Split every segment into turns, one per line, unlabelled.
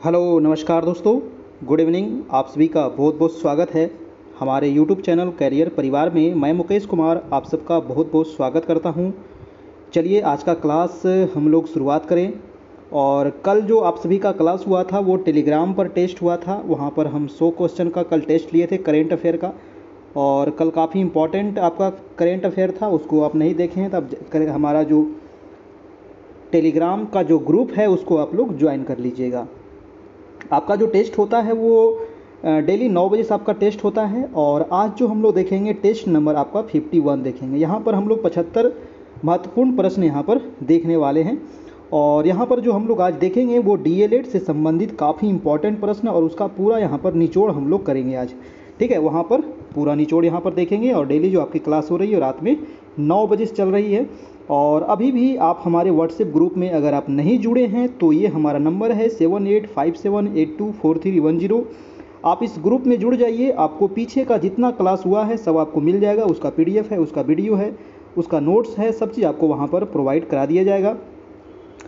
Hello नमस्कार दोस्तों, good evening. आप सभी का बहुत बहुत स्वागत है हमारे यूट्यूब चैनल कैरियर परिवार में। मैं मुकेश कुमार आप सबका बहुत बहुत स्वागत करता हूं। चलिए आज का क्लास हम लोग शुरुआत करें। और कल जो आप सभी का क्लास हुआ था वो टेलीग्राम पर टेस्ट हुआ था, वहां पर हम 100 क्वेश्चन का कल टेस्ट लिए थे करेंट अफेयर का। और कल काफ़ी इम्पॉर्टेंट आपका करेंट अफेयर था, उसको आप नहीं देखे हैं तब हमारा जो टेलीग्राम का जो ग्रुप है उसको आप लोग ज्वाइन कर लीजिएगा। आपका जो टेस्ट होता है वो डेली 9 बजे से आपका टेस्ट होता है। और आज जो हम लोग देखेंगे टेस्ट नंबर आपका 51 देखेंगे। यहाँ पर हम लोग 75 महत्वपूर्ण प्रश्न यहाँ पर देखने वाले हैं। और यहाँ पर जो हम लोग आज देखेंगे वो डीएलएड से संबंधित काफ़ी इंपॉर्टेंट प्रश्न और उसका पूरा यहाँ पर निचोड़ हम लोग करेंगे आज। ठीक है, वहाँ पर पूरा निचोड़ यहाँ पर देखेंगे। और डेली जो आपकी क्लास हो रही है रात में 9 बजे से चल रही है। और अभी भी आप हमारे व्हाट्सएप ग्रुप में अगर आप नहीं जुड़े हैं तो ये हमारा नंबर है 7857824310। आप इस ग्रुप में जुड़ जाइए, आपको पीछे का जितना क्लास हुआ है सब आपको मिल जाएगा। उसका पीडीएफ है, उसका वीडियो है, उसका नोट्स है, सब चीज़ आपको वहाँ पर प्रोवाइड करा दिया जाएगा।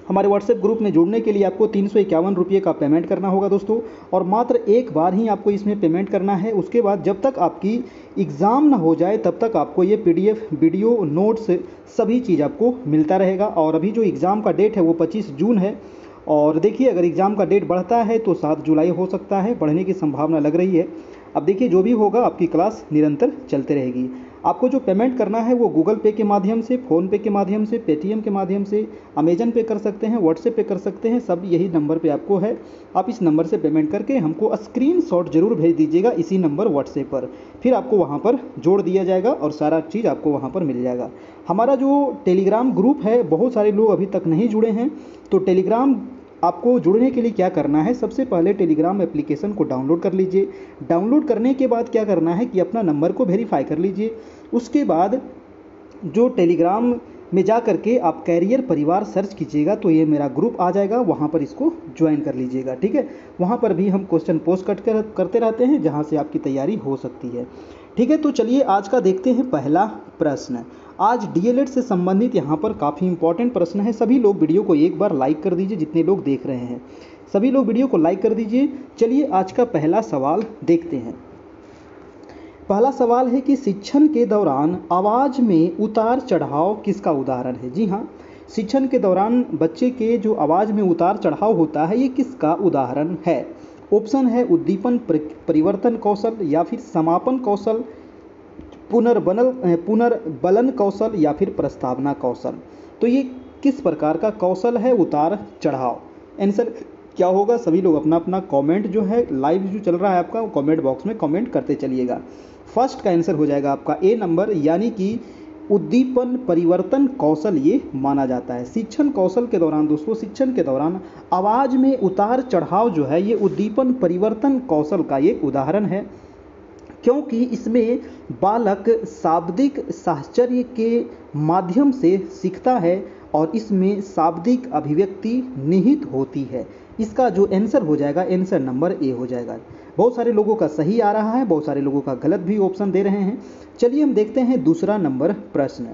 हमारे व्हाट्सएप ग्रुप में जुड़ने के लिए आपको 351 रुपये का पेमेंट करना होगा दोस्तों। और मात्र एक बार ही आपको इसमें पेमेंट करना है। उसके बाद जब तक आपकी एग्ज़ाम ना हो जाए तब तक आपको ये पीडीएफ, वीडियो, नोट्स सभी चीज़ आपको मिलता रहेगा। और अभी जो एग्ज़ाम का डेट है वो 25 जून है। और देखिए अगर एग्ज़ाम का डेट बढ़ता है तो 7 जुलाई हो सकता है, बढ़ने की संभावना लग रही है। अब देखिए जो भी होगा आपकी क्लास निरंतर चलते रहेगी। आपको जो पेमेंट करना है वो गूगल पे के माध्यम से, फ़ोनपे के माध्यम से, पेटीएम के माध्यम से, अमेजन पे कर सकते हैं, व्हाट्सएप पे कर सकते हैं, सब यही नंबर पे आपको है। आप इस नंबर से पेमेंट करके हमको स्क्रीनशॉट जरूर भेज दीजिएगा इसी नंबर व्हाट्सएप पर। फिर आपको वहाँ पर जोड़ दिया जाएगा और सारा चीज़ आपको वहाँ पर मिल जाएगा। हमारा जो टेलीग्राम ग्रुप है बहुत सारे लोग अभी तक नहीं जुड़े हैं, तो टेलीग्राम आपको जुड़ने के लिए क्या करना है, सबसे पहले टेलीग्राम एप्लीकेशन को डाउनलोड कर लीजिए। डाउनलोड करने के बाद क्या करना है कि अपना नंबर को वेरीफाई कर लीजिए। उसके बाद जो टेलीग्राम में जा करके आप कैरियर परिवार सर्च कीजिएगा तो ये मेरा ग्रुप आ जाएगा, वहाँ पर इसको ज्वाइन कर लीजिएगा। ठीक है, वहाँ पर भी हम क्वेश्चन पोस्ट करते रहते हैं जहाँ से आपकी तैयारी हो सकती है। ठीक है, तो चलिए आज का देखते हैं पहला प्रश्न। आज डीएलएड से संबंधित यहाँ पर काफ़ी इंपॉर्टेंट प्रश्न है। सभी लोग वीडियो को एक बार लाइक कर दीजिए, जितने लोग देख रहे हैं सभी लोग वीडियो को लाइक कर दीजिए। चलिए आज का पहला सवाल देखते हैं। पहला सवाल है कि शिक्षण के दौरान आवाज़ में उतार चढ़ाव किसका उदाहरण है। जी हाँ, शिक्षण के दौरान बच्चे के जो आवाज़ में उतार चढ़ाव होता है ये किसका उदाहरण है। ऑप्शन है उद्दीपन परिवर्तन कौशल, या फिर समापन कौशल, पुनर्बलन कौशल, या फिर प्रस्तावना कौशल। तो ये किस प्रकार का कौशल है उतार चढ़ाव। आंसर क्या होगा, सभी लोग अपना अपना कमेंट जो है लाइव जो चल रहा है आपका कमेंट बॉक्स में कमेंट करते चलिएगा। फर्स्ट का आंसर हो जाएगा आपका ए नंबर, यानी कि उद्दीपन परिवर्तन कौशल ये माना जाता है। शिक्षण कौशल के दौरान दोस्तों, शिक्षण के दौरान आवाज़ में उतार चढ़ाव जो है ये उद्दीपन परिवर्तन कौशल का एक उदाहरण है, क्योंकि इसमें बालक शाब्दिक साहचर्य के माध्यम से सीखता है और इसमें शाब्दिक अभिव्यक्ति निहित होती है। इसका जो आंसर हो जाएगा, आंसर नंबर ए हो जाएगा। बहुत सारे लोगों का सही आ रहा है, बहुत सारे लोगों का गलत भी ऑप्शन दे रहे हैं। चलिए हम देखते हैं दूसरा नंबर प्रश्न।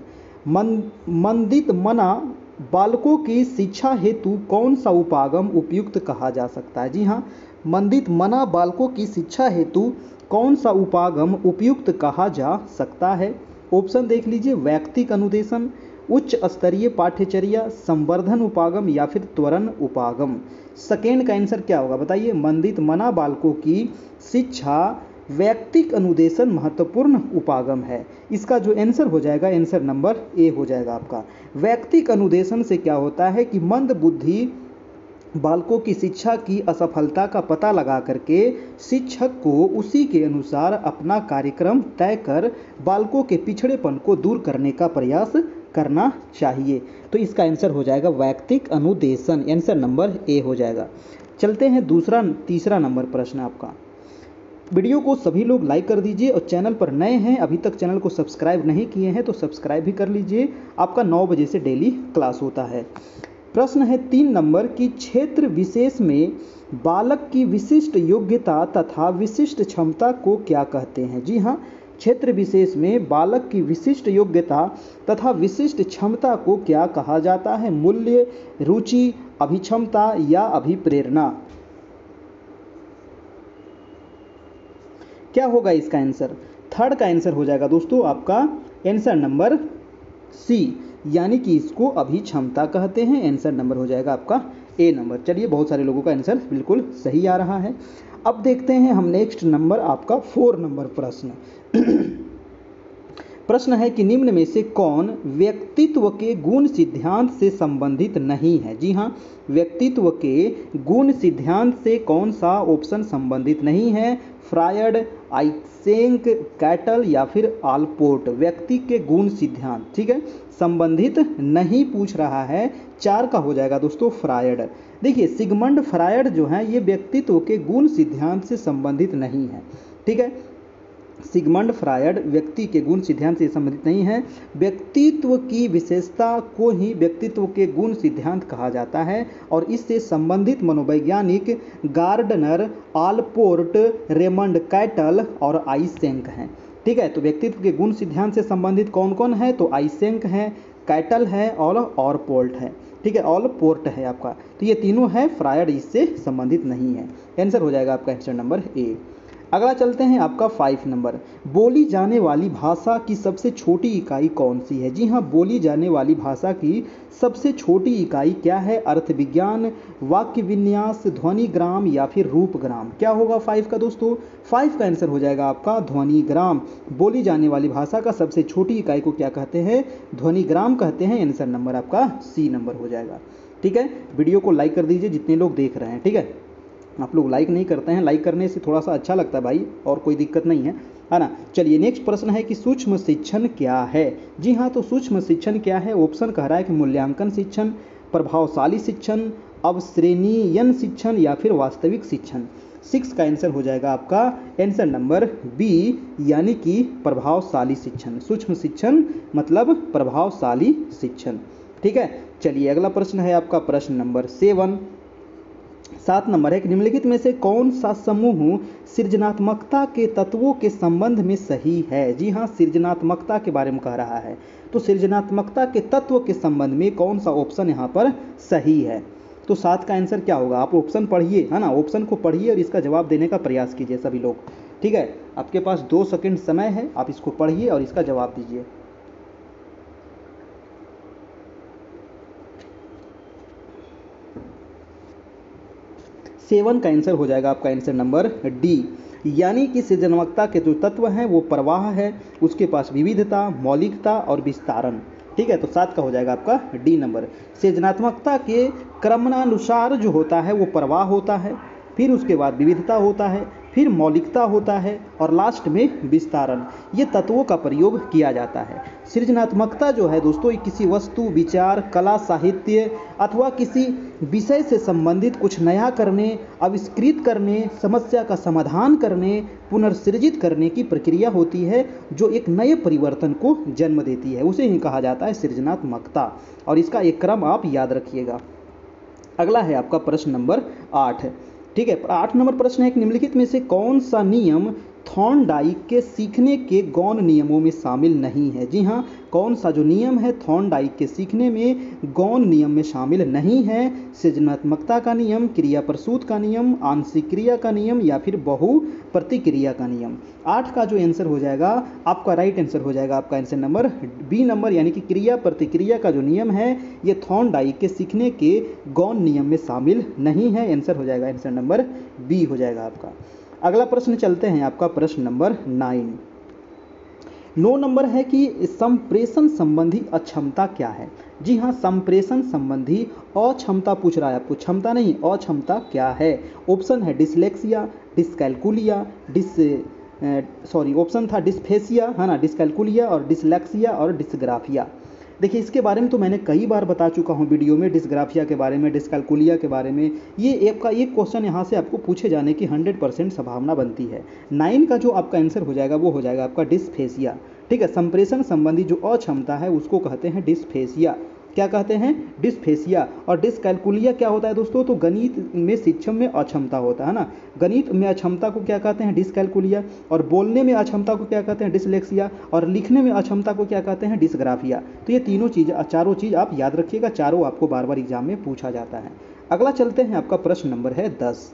मंदित मना बालकों की शिक्षा हेतु कौन सा उपागम उपयुक्त कहा जा सकता है। जी हाँ, मंदित मना बालकों की शिक्षा हेतु कौन सा उपागम उपयुक्त कहा जा सकता है। ऑप्शन देख लीजिए, वैयक्तिक अनुदेशन, उच्च स्तरीय पाठ्यचर्या, संवर्धन उपागम, या फिर त्वरण उपागम। सेकेंड का आंसर क्या होगा बताइए। मंदित मना बालकों की शिक्षा वैयक्तिक अनुदेशन महत्वपूर्ण उपागम है। इसका जो आंसर हो जाएगा, आंसर नंबर ए हो जाएगा आपका। वैयक्तिक अनुदेशन से क्या होता है कि मंद बुद्धि बालकों की शिक्षा की असफलता का पता लगा करके शिक्षक को उसी के अनुसार अपना कार्यक्रम तय कर बालकों के पिछड़ेपन को दूर करने का प्रयास करना चाहिए। तो इसका आंसर हो जाएगा वैयक्तिक अनुदेशन, आंसर नंबर ए हो जाएगा। चलते हैं तीसरा नंबर प्रश्न आपका। वीडियो को सभी लोग लाइक कर दीजिए और चैनल पर नए हैं, अभी तक चैनल को सब्सक्राइब नहीं किए हैं तो सब्सक्राइब भी कर लीजिए। आपका 9 बजे से डेली क्लास होता है। प्रश्न है 3 नंबर की क्षेत्र विशेष में बालक की विशिष्ट योग्यता तथा विशिष्ट क्षमता को क्या कहते हैं। जी हाँ, क्षेत्र विशेष में बालक की विशिष्ट योग्यता तथा विशिष्ट क्षमता को क्या कहा जाता है। मूल्य, रुचि, अभिक्षमता या अभिप्रेरणा। क्या होगा इसका आंसर? थर्ड का आंसर हो जाएगा दोस्तों आपका आंसर नंबर सी, यानी कि इसको अभिक्षमता कहते हैं। आंसर नंबर हो जाएगा आपका ए नंबर। चलिए, बहुत सारे लोगों का आंसर बिल्कुल सही आ रहा है। अब देखते हैं हम नेक्स्ट नंबर आपका 4 नंबर प्रश्न। प्रश्न है कि निम्न में से कौन व्यक्तित्व के गुण सिद्धांत से संबंधित नहीं है? जी हाँ, व्यक्तित्व के गुण सिद्धांत से कौन सा ऑप्शन संबंधित नहीं है? फ्रायड, आइसेंक, कैटल या फिर आलपोर्ट। व्यक्ति के गुण सिद्धांत, ठीक है, संबंधित नहीं पूछ रहा है। 4 का हो जाएगा दोस्तों फ्रायड। देखिए, सिगमंड फ्रायड जो है ये व्यक्तित्व के गुण सिद्धांत से संबंधित नहीं है, ठीक है। सिगमंड फ्रायड व्यक्ति के गुण सिद्धांत से संबंधित नहीं है। व्यक्तित्व की विशेषता को ही व्यक्तित्व के गुण सिद्धांत कहा जाता है और इससे संबंधित मनोवैज्ञानिक गार्डनर, आलपोर्ट, रेमंड कैटल और आइसेंक हैं, ठीक है। तो व्यक्तित्व के गुण सिद्धांत से संबंधित कौन कौन है? तो आइसेंक है, कैटल है और ऑलपोर्ट है, ठीक है, ऑलपोर्ट है आपका। तो ये तीनों है, फ्रायड इससे संबंधित नहीं है। आंसर हो जाएगा आपका आंसर नंबर ए। अगला चलते हैं आपका 5 नंबर। बोली जाने वाली भाषा की सबसे छोटी इकाई कौन सी है? जी हाँ, बोली जाने वाली भाषा की सबसे छोटी इकाई क्या है? अर्थ विज्ञान, वाक्य विन्यास, ध्वनिग्राम या फिर रूपग्राम। क्या होगा 5 का दोस्तों? 5 का आंसर हो जाएगा आपका ध्वनिग्राम। बोली जाने वाली भाषा का सबसे छोटी इकाई को क्या कहते हैं? ध्वनिग्राम कहते हैं। आंसर नंबर आपका सी नंबर हो जाएगा, ठीक है। वीडियो को लाइक कर दीजिए जितने लोग देख रहे हैं, ठीक है। आप लोग लाइक नहीं करते हैं, लाइक करने से थोड़ा सा अच्छा लगता है भाई, और कोई दिक्कत नहीं है ना। चलिए, नेक्स्ट प्रश्न है कि सूक्ष्म शिक्षण क्या है? जी हाँ, तो सूक्ष्म शिक्षण क्या है? ऑप्शन कह रहा है कि मूल्यांकन शिक्षण, प्रभावशाली शिक्षण, अवश्रेणीयन शिक्षण या फिर वास्तविक शिक्षण। 6 का आंसर हो जाएगा आपका आंसर नंबर बी, यानी कि प्रभावशाली शिक्षण। सूक्ष्म शिक्षण मतलब प्रभावशाली शिक्षण, ठीक है। चलिए, अगला प्रश्न है आपका प्रश्न नंबर 7 नंबर है कि निम्नलिखित में से कौन सा समूह सृजनात्मकता के तत्वों के संबंध में सही है? जी हाँ, सृजनात्मकता के बारे में कह रहा है। तो सृजनात्मकता के तत्व के संबंध में कौन सा ऑप्शन यहाँ पर सही है? तो 7 का आंसर क्या होगा? आप ऑप्शन पढ़िए, है ना, ऑप्शन को पढ़िए और इसका जवाब देने का प्रयास कीजिए सभी लोग, ठीक है। आपके पास 2 सेकंड समय है, आप इसको पढ़िए और इसका जवाब दीजिए। सेवन का आंसर हो जाएगा आपका आंसर नंबर डी, यानी कि सृजनात्मकता के जो तत्व हैं वो प्रवाह है, उसके पास विविधता, मौलिकता और विस्तारण, ठीक है। तो 7 का हो जाएगा आपका डी नंबर। सृजनात्मकता के क्रमानुसार जो होता है वो प्रवाह होता है, फिर उसके बाद विविधता होता है, फिर मौलिकता होता है और लास्ट में विस्तारण। ये तत्वों का प्रयोग किया जाता है। सृजनात्मकता जो है दोस्तों, ये किसी वस्तु, विचार, कला, साहित्य अथवा किसी विषय से संबंधित कुछ नया करने, आविष्कृत करने, समस्या का समाधान करने, पुनर्सृजित करने की प्रक्रिया होती है जो एक नए परिवर्तन को जन्म देती है, उसे ही कहा जाता है सृजनात्मकता। और इसका एक क्रम आप याद रखिएगा। अगला है आपका प्रश्न नंबर 8, ठीक है। 8 नंबर प्रश्न है कि निम्नलिखित में से कौन सा नियम थॉर्नडाइक के सीखने के गौण नियमों में शामिल नहीं है? जी हाँ, कौन सा जो नियम है थॉर्नडाइक के सीखने में गौण नियम में शामिल नहीं है? सृजनात्मकता का नियम, क्रिया प्रसूत का नियम, आंशिक क्रिया का नियम या फिर बहु प्रतिक्रिया का नियम। 8 का जो आंसर हो जाएगा आपका राइट आंसर हो जाएगा आपका आंसर नंबर बी नंबर, यानी कि क्रिया प्रतिक्रिया का जो नियम है ये थॉर्नडाइक के सीखने के गौण नियम में शामिल नहीं है। आंसर हो जाएगा आंसर नंबर बी हो जाएगा आपका। अगला प्रश्न चलते हैं आपका प्रश्न नंबर 9 नंबर है कि संप्रेषण संबंधी अक्षमता क्या है? जी हाँ, संप्रेषण संबंधी अक्षमता पूछ रहा है आपको, क्षमता नहीं, अक्षमता क्या है? ऑप्शन है डिसलेक्सिया, डिसकैलकुलिया, ऑप्शन था डिस्फेसिया, है ना, डिसकैलकुलिया और डिसलेक्सिया और डिसग्राफिया। देखिए, इसके बारे में तो मैंने कई बार बता चुका हूँ वीडियो में, डिसग्राफिया के बारे में, डिसकैलकुलिया के बारे में। ये आपका एक क्वेश्चन यहाँ से आपको पूछे जाने की 100% संभावना बनती है। 9 का जो आपका आंसर हो जाएगा वो हो जाएगा आपका डिस्फेसिया, ठीक है। संप्रेषण संबंधी जो अक्षमता है उसको कहते हैं डिस्फेसिया। क्या कहते हैं? डिस्फेसिया। और डिसकैलकुलिया क्या होता है दोस्तों? तो गणित में शिक्षण में अक्षमता होता है ना, गणित में अक्षमता को क्या कहते हैं? डिसकैलकुलिया। और बोलने में अक्षमता को क्या कहते हैं? डिसलेक्सिया। और लिखने में अक्षमता को क्या कहते हैं? डिसग्राफिया। तो ये चारों चीज़ आप याद रखिएगा, चारों आपको बार बार एग्जाम में पूछा जाता है। अगला चलते हैं, आपका प्रश्न नंबर है 10।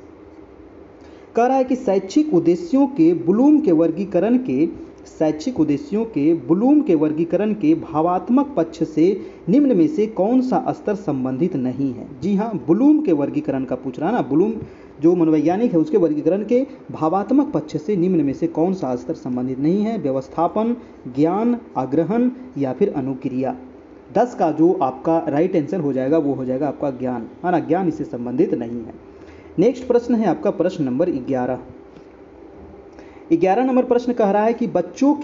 कह रहा है कि शैक्षिक उद्देश्यों के ब्लूम के वर्गीकरण के भावात्मक पक्ष से निम्न में से कौन सा स्तर संबंधित नहीं है। जी हाँ, ब्लूम के वर्गीकरण का पूछ रहा है ना, ब्लूम जो मनोवैज्ञानिक है उसके वर्गीकरण के भावात्मक पक्ष से निम्न में से कौन सा स्तर संबंधित नहीं है। व्यवस्थापन, ज्ञान, आग्रहण या फिर अनुक्रिया। 10 का जो आपका राइट आंसर हो जाएगा वो हो जाएगा आपका ज्ञान, है ना, ज्ञान इससे संबंधित नहीं है। नेक्स्ट प्रश्न है आपका प्रश्न नंबर 11। 11 नंबर प्रश्न कह रहा है कि बच्चों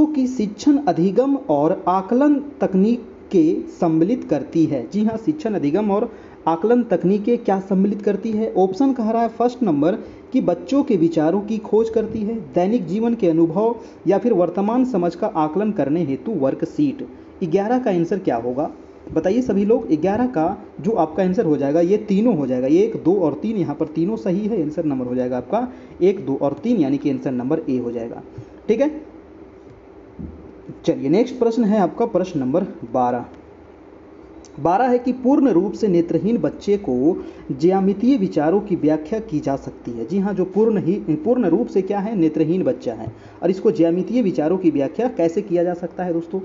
की शिक्षण अधिगम और आकलन तकनीक के सम्मिलित करती है। जी हाँ, शिक्षण अधिगम और आकलन तकनीकें क्या सम्मिलित करती है। ऑप्शन कह रहा है फर्स्ट नंबर कि बच्चों के विचारों की खोज करती है, दैनिक जीवन के अनुभव या फिर वर्तमान समझ का आकलन करने हेतु वर्कशीट। 11 का आंसर क्या होगा बताइए सभी लोग। 11 का जो आपका आंसर हो जाएगा ये तीनों हो जाएगा, 1, 2 और 3, यहाँ पर तीनों सही है। आंसर नंबर हो जाएगा आपका 1, 2 और 3, यानी कि आंसर नंबर ए हो जाएगा। ठीक है, चलिए नेक्स्ट प्रश्न है आपका प्रश्न नंबर 12 है कि पूर्ण रूप से नेत्रहीन बच्चे को ज्यामितीय विचारों की व्याख्या की जा सकती है। जी हाँ, जो पूर्ण रूप से क्या है, नेत्रहीन बच्चा है, और इसको ज्यामितीय विचारों की व्याख्या कैसे किया जा सकता है दोस्तों,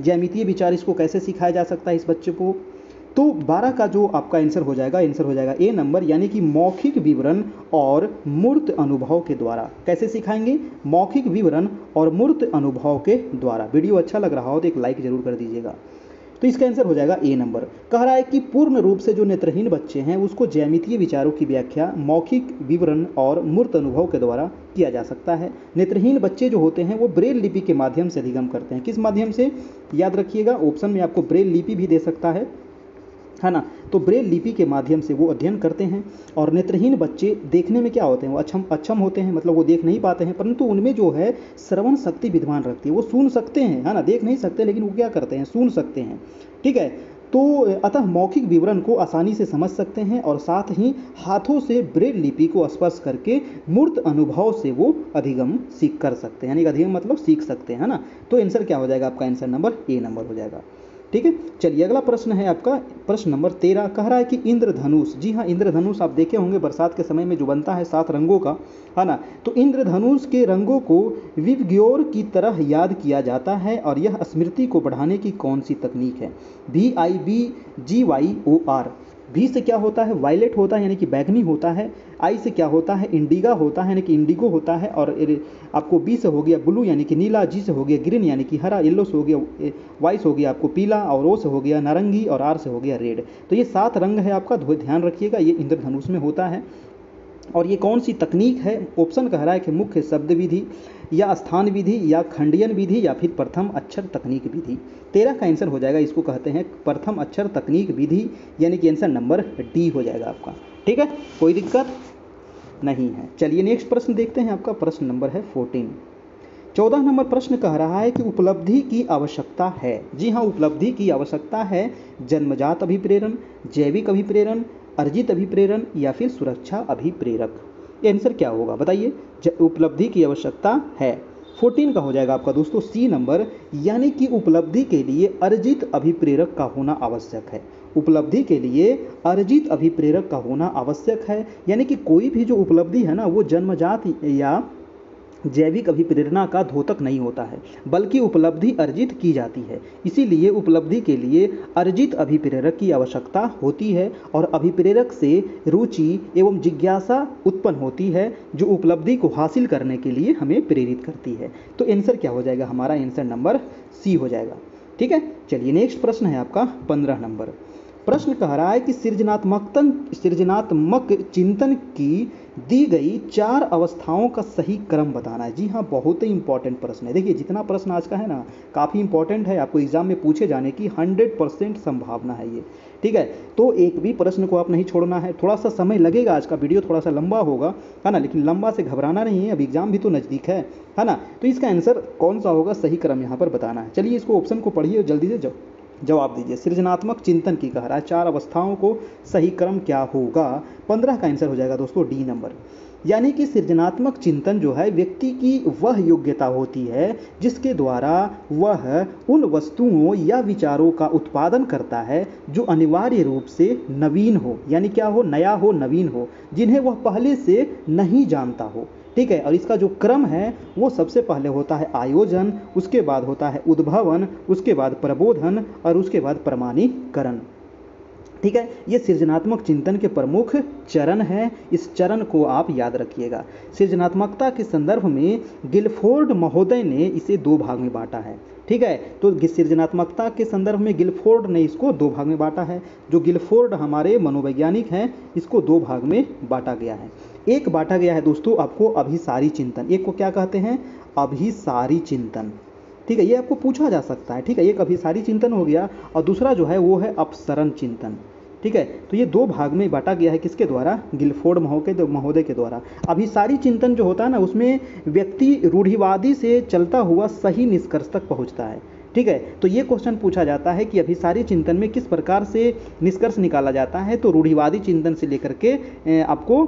ज्यामितीय विचार इसको कैसे सिखाया जा सकता है इस बच्चे को। तो 12 का जो आपका आंसर हो जाएगा ए नंबर, यानी कि मौखिक विवरण और मूर्त अनुभव के द्वारा। कैसे सिखाएंगे, मौखिक विवरण और मूर्त अनुभव के द्वारा। वीडियो अच्छा लग रहा हो तो एक लाइक जरूर कर दीजिएगा। तो इसका आंसर हो जाएगा ए नंबर। कह रहा है कि पूर्ण रूप से जो नेत्रहीन बच्चे हैं उसको ज्यामितीय विचारों की व्याख्या मौखिक विवरण और मूर्त अनुभव के द्वारा किया जा सकता है। नेत्रहीन बच्चे जो होते हैं वो ब्रेल लिपि के माध्यम से अधिगम करते हैं। किस माध्यम से, याद रखिएगा, ऑप्शन में आपको ब्रेल लिपि भी दे सकता है ना। तो ब्रेल लिपि के माध्यम से वो अध्ययन करते हैं। और नेत्रहीन बच्चे देखने में क्या होते हैं, वो अक्षम होते हैं, मतलब वो देख नहीं पाते हैं, परंतु उनमें जो है श्रवण शक्ति विद्यमान रखती है, वो सुन सकते हैं, है ना, देख नहीं सकते लेकिन वो क्या करते हैं, सुन सकते हैं। ठीक है, तो अतः मौखिक विवरण को आसानी से समझ सकते हैं और साथ ही हाथों से ब्रेल लिपि को स्पर्श करके मूर्त अनुभव से वो अधिगम कर सकते हैं, यानी अधिगम मतलब सीख सकते हैं, है ना। तो आंसर क्या हो जाएगा आपका, आंसर नंबर ए नंबर हो जाएगा। ठीक है, चलिए अगला प्रश्न है आपका प्रश्न नंबर 13। कह रहा है कि इंद्रधनुष। जी हाँ, इंद्रधनुष आप देखे होंगे बरसात के समय में जो बनता है 7 रंगों का, है ना। तो इंद्रधनुष के रंगों को विवग्योर की तरह याद किया जाता है और यह स्मृति को बढ़ाने की कौन सी तकनीक है। VIBGYOR। V से क्या होता है, वायलेट होता है यानी कि बैगनी होता है। I से क्या होता है, इंडिगा होता है यानी कि इंडिगो होता है। और आपको B से हो गया ब्लू यानी कि नीला, G से हो गया ग्रीन यानी कि हरा, येलो से हो गया, Y से हो गया आपको पीला, और O से हो गया नारंगी, और R से हो गया रेड। तो ये 7 रंग है आपका, ध्यान रखिएगा, ये इंद्रधनुष में होता है। और ये कौन सी तकनीक है, ऑप्शन कह रहा है कि मुख्य शब्द विधि या स्थान विधि या खंडयन विधि या फिर प्रथम अक्षर तकनीक विधि। 13 का आंसर हो जाएगा, इसको कहते हैं प्रथम अक्षर तकनीक विधि, यानी कि आंसर नंबर डी हो जाएगा आपका। ठीक है, कोई दिक्कत नहीं है। चलिए नेक्स्ट प्रश्न देखते हैं, आपका प्रश्न नंबर है 14। 14 नंबर प्रश्न कह रहा है कि उपलब्धि की आवश्यकता है। जी हाँ, उपलब्धि की आवश्यकता है जन्मजात अभिप्रेरण, जैविक अभिप्रेरण, अर्जित अभिप्रेरण या फिर सुरक्षा अभिप्रेरक। ये आंसर क्या होगा बताइए। उपलब्धि की आवश्यकता है, 14 का हो जाएगा आपका दोस्तों सी नंबर, यानी कि उपलब्धि के लिए अर्जित अभिप्रेरक का होना आवश्यक है। उपलब्धि के लिए अर्जित अभिप्रेरक का होना आवश्यक है, यानी कि कोई भी जो उपलब्धि है ना वो जन्मजात या जैविक अभिप्रेरणा का द्योतक नहीं होता है, बल्कि उपलब्धि अर्जित की जाती है। इसीलिए उपलब्धि के लिए अर्जित अभिप्रेरक की आवश्यकता होती है और अभिप्रेरक से रुचि एवं जिज्ञासा उत्पन्न होती है, जो उपलब्धि को हासिल करने के लिए हमें प्रेरित करती है। तो आंसर क्या हो जाएगा हमारा, आंसर नंबर सी हो जाएगा। ठीक है, चलिए नेक्स्ट प्रश्न है आपका 15 नंबर। प्रश्न कह रहा है कि सृजनात्मक चिंतन की दी गई 4 अवस्थाओं का सही क्रम बताना है। जी हाँ, बहुत ही इंपॉर्टेंट प्रश्न है। देखिए जितना प्रश्न आज का है ना काफ़ी इंपॉर्टेंट है, आपको एग्जाम में पूछे जाने की 100% संभावना है ये। ठीक है, तो एक भी प्रश्न को आप नहीं छोड़ना है। थोड़ा सा समय लगेगा, आज का वीडियो थोड़ा सा लंबा होगा, है ना, लेकिन लंबा से घबराना नहीं है, अब एग्जाम भी तो नज़दीक है ना। तो इसका आंसर कौन सा होगा, सही क्रम यहाँ पर बताना है। चलिए इसको ऑप्शन को पढ़िए, जल्दी से जवाब दीजिए। सृजनात्मक चिंतन की कह रहा है 4 अवस्थाओं को सही क्रम क्या होगा। 15 का आंसर हो जाएगा दोस्तों डी नंबर। यानी कि सृजनात्मक चिंतन जो है व्यक्ति की वह योग्यता होती है जिसके द्वारा वह उन वस्तुओं या विचारों का उत्पादन करता है जो अनिवार्य रूप से नवीन हो, यानी क्या हो, नया हो, नवीन हो, जिन्हें वह पहले से नहीं जानता हो। ठीक है, और इसका जो क्रम है वो सबसे पहले होता है आयोजन, उसके बाद होता है उद्भवन, उसके बाद प्रबोधन और उसके बाद प्रमाणीकरण। ठीक है, ये सृजनात्मक चिंतन के प्रमुख चरण हैं, इस चरण को आप याद रखिएगा। सृजनात्मकता के संदर्भ में गिलफोर्ड महोदय ने इसे दो भाग में बांटा है। ठीक है, तो सृजनात्मकता के संदर्भ में गिलफोर्ड ने इसको दो भाग में बांटा है। जो गिलफोर्ड हमारे मनोवैज्ञानिक हैं, इसको दो भाग में बांटा गया है। एक बांटा गया है दोस्तों आपको अभिसारी चिंतन, एक को क्या कहते हैं, अभिसारी चिंतन। ठीक है, ये आपको पूछा जा सकता है। ठीक है, एक अभिसारी चिंतन हो गया और दूसरा जो है वो है अपसरण चिंतन। ठीक है, तो ये दो भाग में बांटा गया है, किसके द्वारा, गिलफोर्ड महोदय के द्वारा। अभिसारी चिंतन जो होता है ना, उसमें व्यक्ति रूढ़िवादी से चलता हुआ सही निष्कर्ष तक पहुंचता है। ठीक है, तो ये क्वेश्चन पूछा जाता है कि अभिसारी चिंतन में किस प्रकार से निष्कर्ष निकाला जाता है, तो रूढ़िवादी चिंतन से लेकर के आपको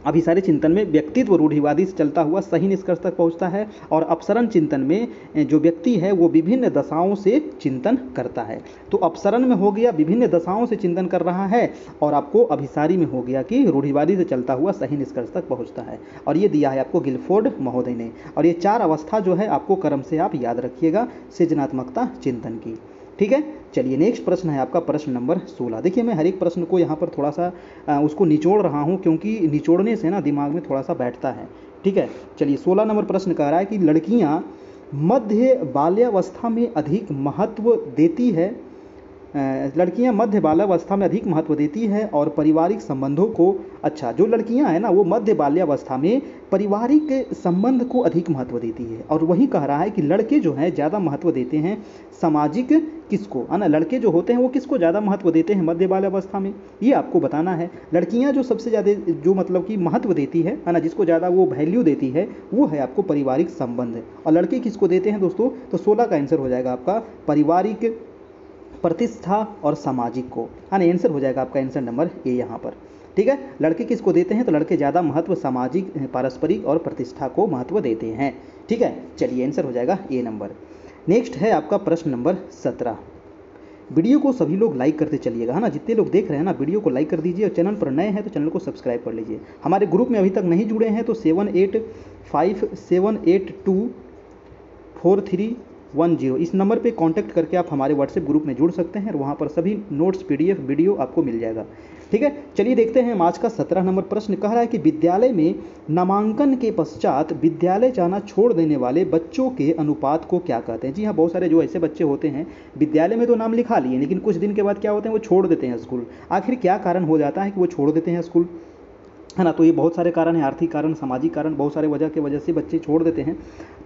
अभिसारी चिंतन में व्यक्तित्व रूढ़िवादी से चलता हुआ सही निष्कर्ष तक पहुंचता है, और अपसरण चिंतन में जो व्यक्ति है वो विभिन्न दशाओं से चिंतन करता है। तो अपसरण में हो गया विभिन्न दशाओं से चिंतन कर रहा है, और आपको अभिसारी में हो गया कि रूढ़िवादी से चलता हुआ सही निष्कर्ष तक पहुंचता है। और ये दिया है आपको गिलफोर्ड महोदय ने। और ये चार अवस्था जो है आपको क्रम से आप याद रखिएगा सृजनात्मकता चिंतन की। ठीक है, चलिए नेक्स्ट प्रश्न है आपका प्रश्न नंबर 16। देखिए मैं हर एक प्रश्न को यहाँ पर थोड़ा सा उसको निचोड़ रहा हूँ, क्योंकि निचोड़ने से ना दिमाग में थोड़ा सा बैठता है। ठीक है, चलिए 16 नंबर प्रश्न कह रहा है कि लड़कियाँ मध्य बाल्यावस्था में अधिक महत्व देती है, लड़कियां मध्य बाल्यावस्था में अधिक महत्व देती है और पारिवारिक संबंधों को, अच्छा जो लड़कियां हैं ना वो मध्य बाल्यावस्था में पारिवारिक संबंध को अधिक महत्व देती है। और वही कह रहा है कि लड़के जो हैं ज़्यादा महत्व देते हैं सामाजिक, किसको, है ना, लड़के जो होते हैं वो किसको ज़्यादा महत्व देते हैं मध्य बाल्यावस्था में, ये आपको बताना है। लड़कियां जो सबसे ज़्यादा जो मतलब कि महत्व देती है ना, जिसको ज़्यादा वो वैल्यू देती है, वो है आपको पारिवारिक संबंध। और लड़के किसको देते हैं दोस्तों, तो 16 का आंसर हो जाएगा आपका पारिवारिक, प्रतिष्ठा और सामाजिक को, है ना, आंसर हो जाएगा आपका आंसर नंबर ए यहाँ पर। ठीक है, लड़के किसको देते हैं, तो लड़के ज़्यादा महत्व सामाजिक, पारस्परिक और प्रतिष्ठा को महत्व देते हैं। ठीक है, चलिए आंसर हो जाएगा ए नंबर। नेक्स्ट है आपका प्रश्न नंबर 17। वीडियो को सभी लोग लाइक करते चलिएगा, है ना, जितने लोग देख रहे हैं ना वीडियो को लाइक कर दीजिए, और चैनल पर नए हैं तो चैनल को सब्सक्राइब कर लीजिए। हमारे ग्रुप में अभी तक नहीं जुड़े हैं तो 7857824310 इस नंबर पे कांटेक्ट करके आप हमारे व्हाट्सएप ग्रुप में जुड़ सकते हैं, और वहाँ पर सभी नोट्स PDF वीडियो आपको मिल जाएगा। ठीक है, चलिए देखते हैं आज का 17 नंबर प्रश्न कह रहा है कि विद्यालय में नामांकन के पश्चात विद्यालय जाना छोड़ देने वाले बच्चों के अनुपात को क्या कहते हैं। जी हाँ, बहुत सारे जो ऐसे बच्चे होते हैं विद्यालय में तो नाम लिखा लिए, लेकिन कुछ दिन के बाद क्या होते हैं वो छोड़ देते हैं स्कूल। आखिर क्या कारण हो जाता है कि वो छोड़ देते हैं स्कूल, है ना, तो ये बहुत सारे कारण हैं, आर्थिक कारण, सामाजिक कारण, बहुत सारे वजह के वजह से बच्चे छोड़ देते हैं।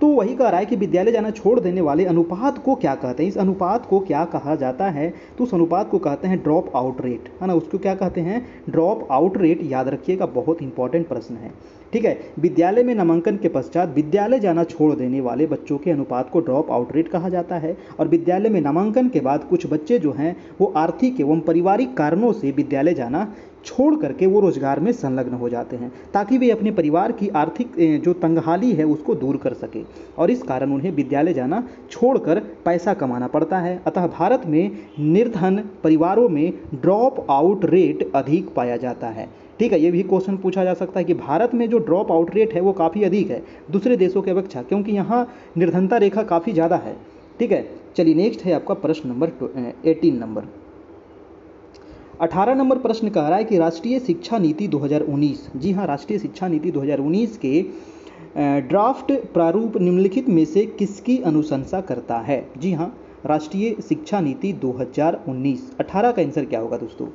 तो वही कह रहा है कि विद्यालय जाना छोड़ देने वाले अनुपात को क्या कहते हैं, इस अनुपात को क्या कहा जाता है, तो उस अनुपात को कहते हैं ड्रॉप आउट रेट, है ना, उसको क्या कहते हैं, ड्रॉप आउट रेट। याद रखिएगा, बहुत इंपॉर्टेंट प्रश्न है। ठीक है, विद्यालय में नामांकन के पश्चात विद्यालय जाना छोड़ देने वाले बच्चों के अनुपात को ड्रॉप आउट रेट कहा जाता है। और विद्यालय में नामांकन के बाद कुछ बच्चे जो हैं वो आर्थिक एवं पारिवारिक कारणों से विद्यालय जाना छोड़ करके वो रोजगार में संलग्न हो जाते हैं, ताकि वे अपने परिवार की आर्थिक जो तंगहाली है उसको दूर कर सके, और इस कारण उन्हें विद्यालय जाना छोड़कर पैसा कमाना पड़ता है। अतः भारत में निर्धन परिवारों में ड्रॉप आउट रेट अधिक पाया जाता है। ठीक है, ये भी क्वेश्चन पूछा जा सकता है कि भारत में जो ड्रॉप आउट रेट है वो काफ़ी अधिक है दूसरे देशों की अपेक्षा, क्योंकि यहाँ निर्धनता रेखा काफ़ी ज़्यादा है। ठीक है, चलिए नेक्स्ट है आपका प्रश्न नंबर 18 नंबर। 18 नंबर प्रश्न कह रहा है कि राष्ट्रीय शिक्षा नीति 2019, जी हाँ, राष्ट्रीय शिक्षा नीति 2019 के ड्राफ्ट प्रारूप निम्नलिखित में से किसकी अनुशंसा करता है। जी हाँ, राष्ट्रीय शिक्षा नीति 2019। 18 का आंसर क्या होगा दोस्तों,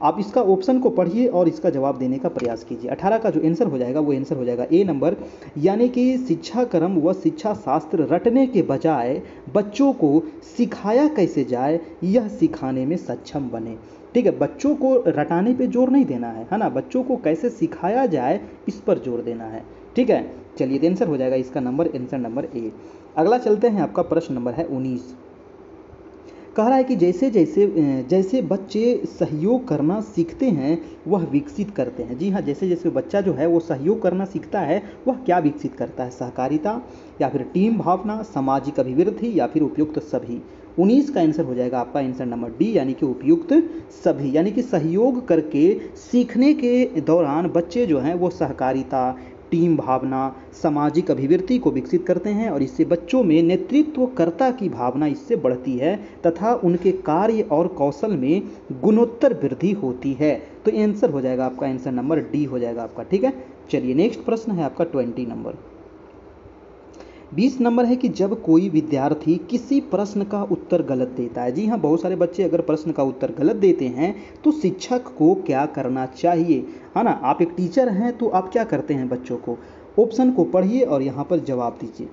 आप इसका ऑप्शन को पढ़िए और इसका जवाब देने का प्रयास कीजिए। 18 का जो आंसर हो जाएगा वो आंसर हो जाएगा ए नंबर, यानी कि शिक्षा क्रम व शिक्षा शास्त्र रटने के बजाय बच्चों को सिखाया कैसे जाए यह सिखाने में सक्षम बने। ठीक है, बच्चों को रटाने पे जोर नहीं देना है ना, बच्चों को कैसे सिखाया जाए इस पर जोर देना है। ठीक है, चलिए आंसर हो जाएगा इसका नंबर, आंसर नंबर ए। अगला चलते हैं, आपका प्रश्न नंबर है 19। कह रहा है कि जैसे जैसे जैसे बच्चे सहयोग करना सीखते हैं वह विकसित करते हैं। जी हाँ, जैसे जैसे बच्चा जो है वो सहयोग करना सीखता है वह क्या विकसित करता है? सहकारिता, या फिर टीम भावना, सामाजिक अभिवृद्धि, या फिर उपयुक्त सभी। 19 का आंसर हो जाएगा आपका आंसर नंबर डी, यानी कि उपयुक्त सभी। यानी कि सहयोग करके सीखने के दौरान बच्चे जो हैं वो सहकारिता, टीम भावना, सामाजिक अभिवृत्ति को विकसित करते हैं और इससे बच्चों में नेतृत्वकर्ता की भावना इससे बढ़ती है तथा उनके कार्य और कौशल में गुणोत्तर वृद्धि होती है। तो आंसर हो जाएगा आपका आंसर नंबर डी हो जाएगा आपका। ठीक है, चलिए नेक्स्ट प्रश्न है आपका 20 नंबर। 20 नंबर है कि जब कोई विद्यार्थी किसी प्रश्न का उत्तर गलत देता है। जी हाँ, बहुत सारे बच्चे अगर प्रश्न का उत्तर गलत देते हैं तो शिक्षक को क्या करना चाहिए, है ना? आप एक टीचर हैं तो आप क्या करते हैं बच्चों को? ऑप्शन को पढ़िए और यहाँ पर जवाब दीजिए,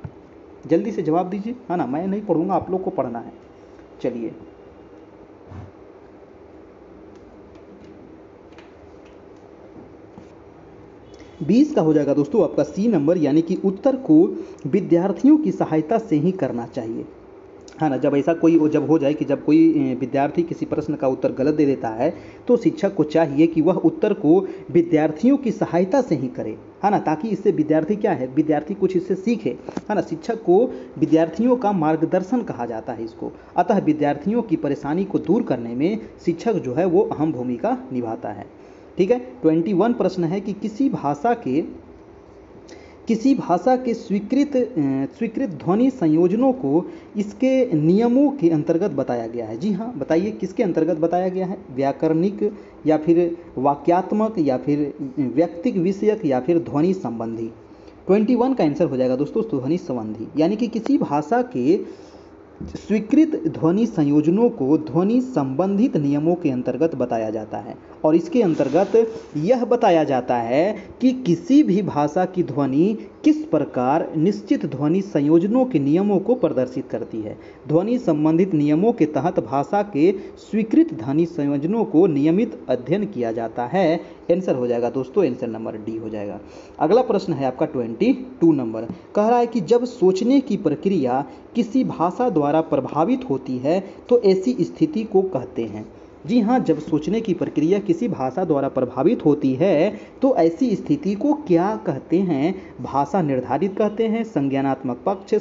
जल्दी से जवाब दीजिए, है ना? मैं नहीं पढ़ूंगा, आप लोग को पढ़ना है। चलिए 20 का हो जाएगा दोस्तों आपका सी नंबर, यानी कि उत्तर को विद्यार्थियों की सहायता से ही करना चाहिए, है ना? जब ऐसा कोई जब हो जाए कि जब कोई विद्यार्थी किसी प्रश्न का उत्तर गलत दे देता है तो शिक्षक को चाहिए कि वह उत्तर को विद्यार्थियों की सहायता से ही करे, है ना? ताकि इससे विद्यार्थी क्या है, विद्यार्थी कुछ इससे सीखे, है ना? शिक्षक को विद्यार्थियों का मार्गदर्शन कहा जाता है इसको। अतः विद्यार्थियों की परेशानी को दूर करने में शिक्षक जो है वो अहम भूमिका निभाता है। ठीक है, 21 प्रश्न है कि किसी भाषा के स्वीकृत ध्वनि संयोजनों को इसके नियमों के अंतर्गत बताया गया है। जी हाँ, बताइए किसके अंतर्गत बताया गया है? व्याकरणिक, या फिर वाक्यात्मक, या फिर व्यक्तिक विषयक, या फिर ध्वनि संबंधी। 21 का आंसर हो जाएगा दोस्तों ध्वनि संबंधी। यानी कि किसी भाषा के स्वीकृत ध्वनि संयोजनों को ध्वनि संबंधित नियमों के अंतर्गत बताया जाता है और इसके अंतर्गत यह बताया जाता है कि किसी भी भाषा की ध्वनि किस प्रकार निश्चित ध्वनि संयोजनों के नियमों को प्रदर्शित करती है। ध्वनि संबंधित नियमों के तहत भाषा के स्वीकृत ध्वनि संयोजनों को नियमित अध्ययन किया जाता है। आंसर हो जाएगा दोस्तों आंसर नंबर डी हो जाएगा। अगला प्रश्न है आपका 22 नंबर। कह रहा है कि जब सोचने की प्रक्रिया किसी भाषा द्वारा प्रभावित होती है तो ऐसी स्थिति को कहते हैं। जी हाँ, जब सोचने की प्रक्रिया किसी भाषा द्वारा प्रभावित होती है तो ऐसी स्थिति को क्या कहते हैं? भाषा निर्धारित कहते हैं, संज्ञानात्मक पक्ष,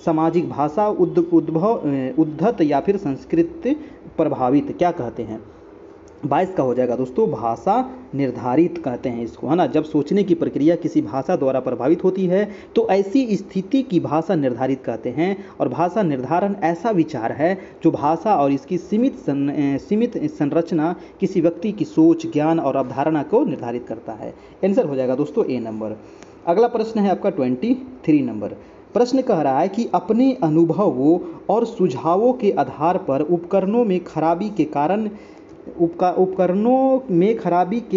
सामाजिक भाषा, उद्धत, या फिर संस्कृत प्रभावित, क्या कहते हैं? 22 का हो जाएगा दोस्तों भाषा निर्धारित कहते हैं इसको, है ना? जब सोचने की प्रक्रिया किसी भाषा द्वारा प्रभावित होती है तो ऐसी स्थिति की भाषा निर्धारित कहते हैं। और भाषा निर्धारण ऐसा विचार है जो भाषा और इसकी सीमित संरचना किसी व्यक्ति की सोच, ज्ञान और अवधारणा को निर्धारित करता है। आंसर हो जाएगा दोस्तों ए नंबर। अगला प्रश्न है आपका 23 नंबर। प्रश्न कह रहा है कि अपने अनुभवों और सुझावों के आधार पर उपकरणों में खराबी के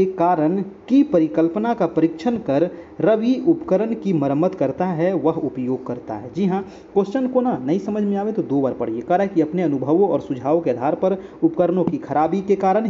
कारण की परिकल्पना का परीक्षण कर रवि उपकरण की मरम्मत करता है, वह उपयोग करता है। जी हाँ, क्वेश्चन को ना नहीं समझ में आवे तो 2 बार पढ़िए। कह रहा है कि अपने अनुभवों और सुझावों के आधार पर उपकरणों की खराबी के कारण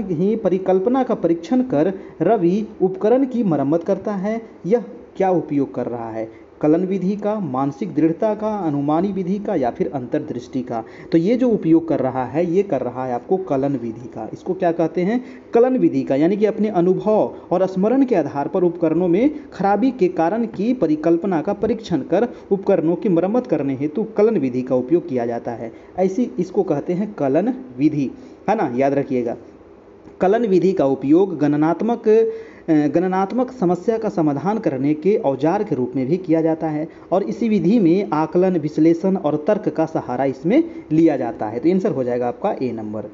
ही परिकल्पना का परीक्षण कर रवि उपकरण की मरम्मत करता है। यह क्या उपयोग कर रहा है? कलन विधि का, मानसिक दृढ़ता का, अनुमानी विधि का, या फिर अंतर्दृष्टि का? तो ये जो उपयोग कर रहा है ये कर रहा है आपको कलन विधि का। इसको क्या कहते हैं? कलन विधि का। यानी कि अपने अनुभव और स्मरण के आधार पर उपकरणों में खराबी के कारण की परिकल्पना का परीक्षण कर उपकरणों की मरम्मत करने हेतु कलन विधि का उपयोग किया जाता है। ऐसी इसको कहते हैं कलन विधि, है ना? याद रखिएगा, कलन विधि का उपयोग गणनात्मक समस्या का समाधान करने के औजार के रूप में भी किया जाता है और इसी विधि में आकलन, विश्लेषण और तर्क का सहारा इसमें लिया जाता है। तो आंसर हो जाएगा आपका ए नंबर।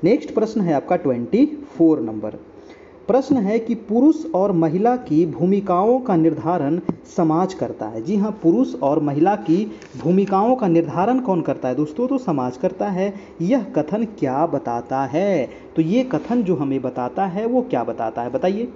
नेक्स्ट प्रश्न है आपका 24 नंबर। प्रश्न है कि पुरुष और महिला की भूमिकाओं का निर्धारण समाज करता है। जी हाँ, पुरुष और महिला की भूमिकाओं का निर्धारण कौन करता है दोस्तों? तो समाज करता है। यह कथन क्या बताता है? तो ये कथन जो हमें बताता है वो क्या बताता है बताइए।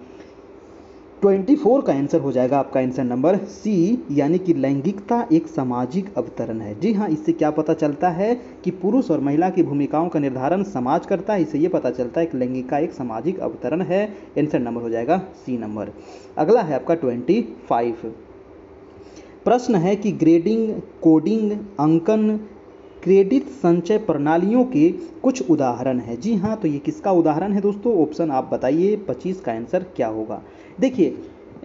24 का आंसर हो जाएगा आपका आंसर नंबर सी, यानी कि लैंगिकता एक सामाजिक अवतरण है। जी हाँ, इससे क्या पता चलता है कि पुरुष और महिला की भूमिकाओं का निर्धारण समाज करता है। इससे ये पता चलता है कि लैंगिकता एक सामाजिक अवतरण है। आंसर नंबर हो जाएगा सी नंबर। अगला है आपका 25। प्रश्न है कि ग्रेडिंग, कोडिंग, अंकन क्रेडिट संचय प्रणालियों के कुछ उदाहरण है। जी हाँ, तो ये किसका उदाहरण है दोस्तों? ऑप्शन आप बताइए, 25 का आंसर क्या होगा? देखिए,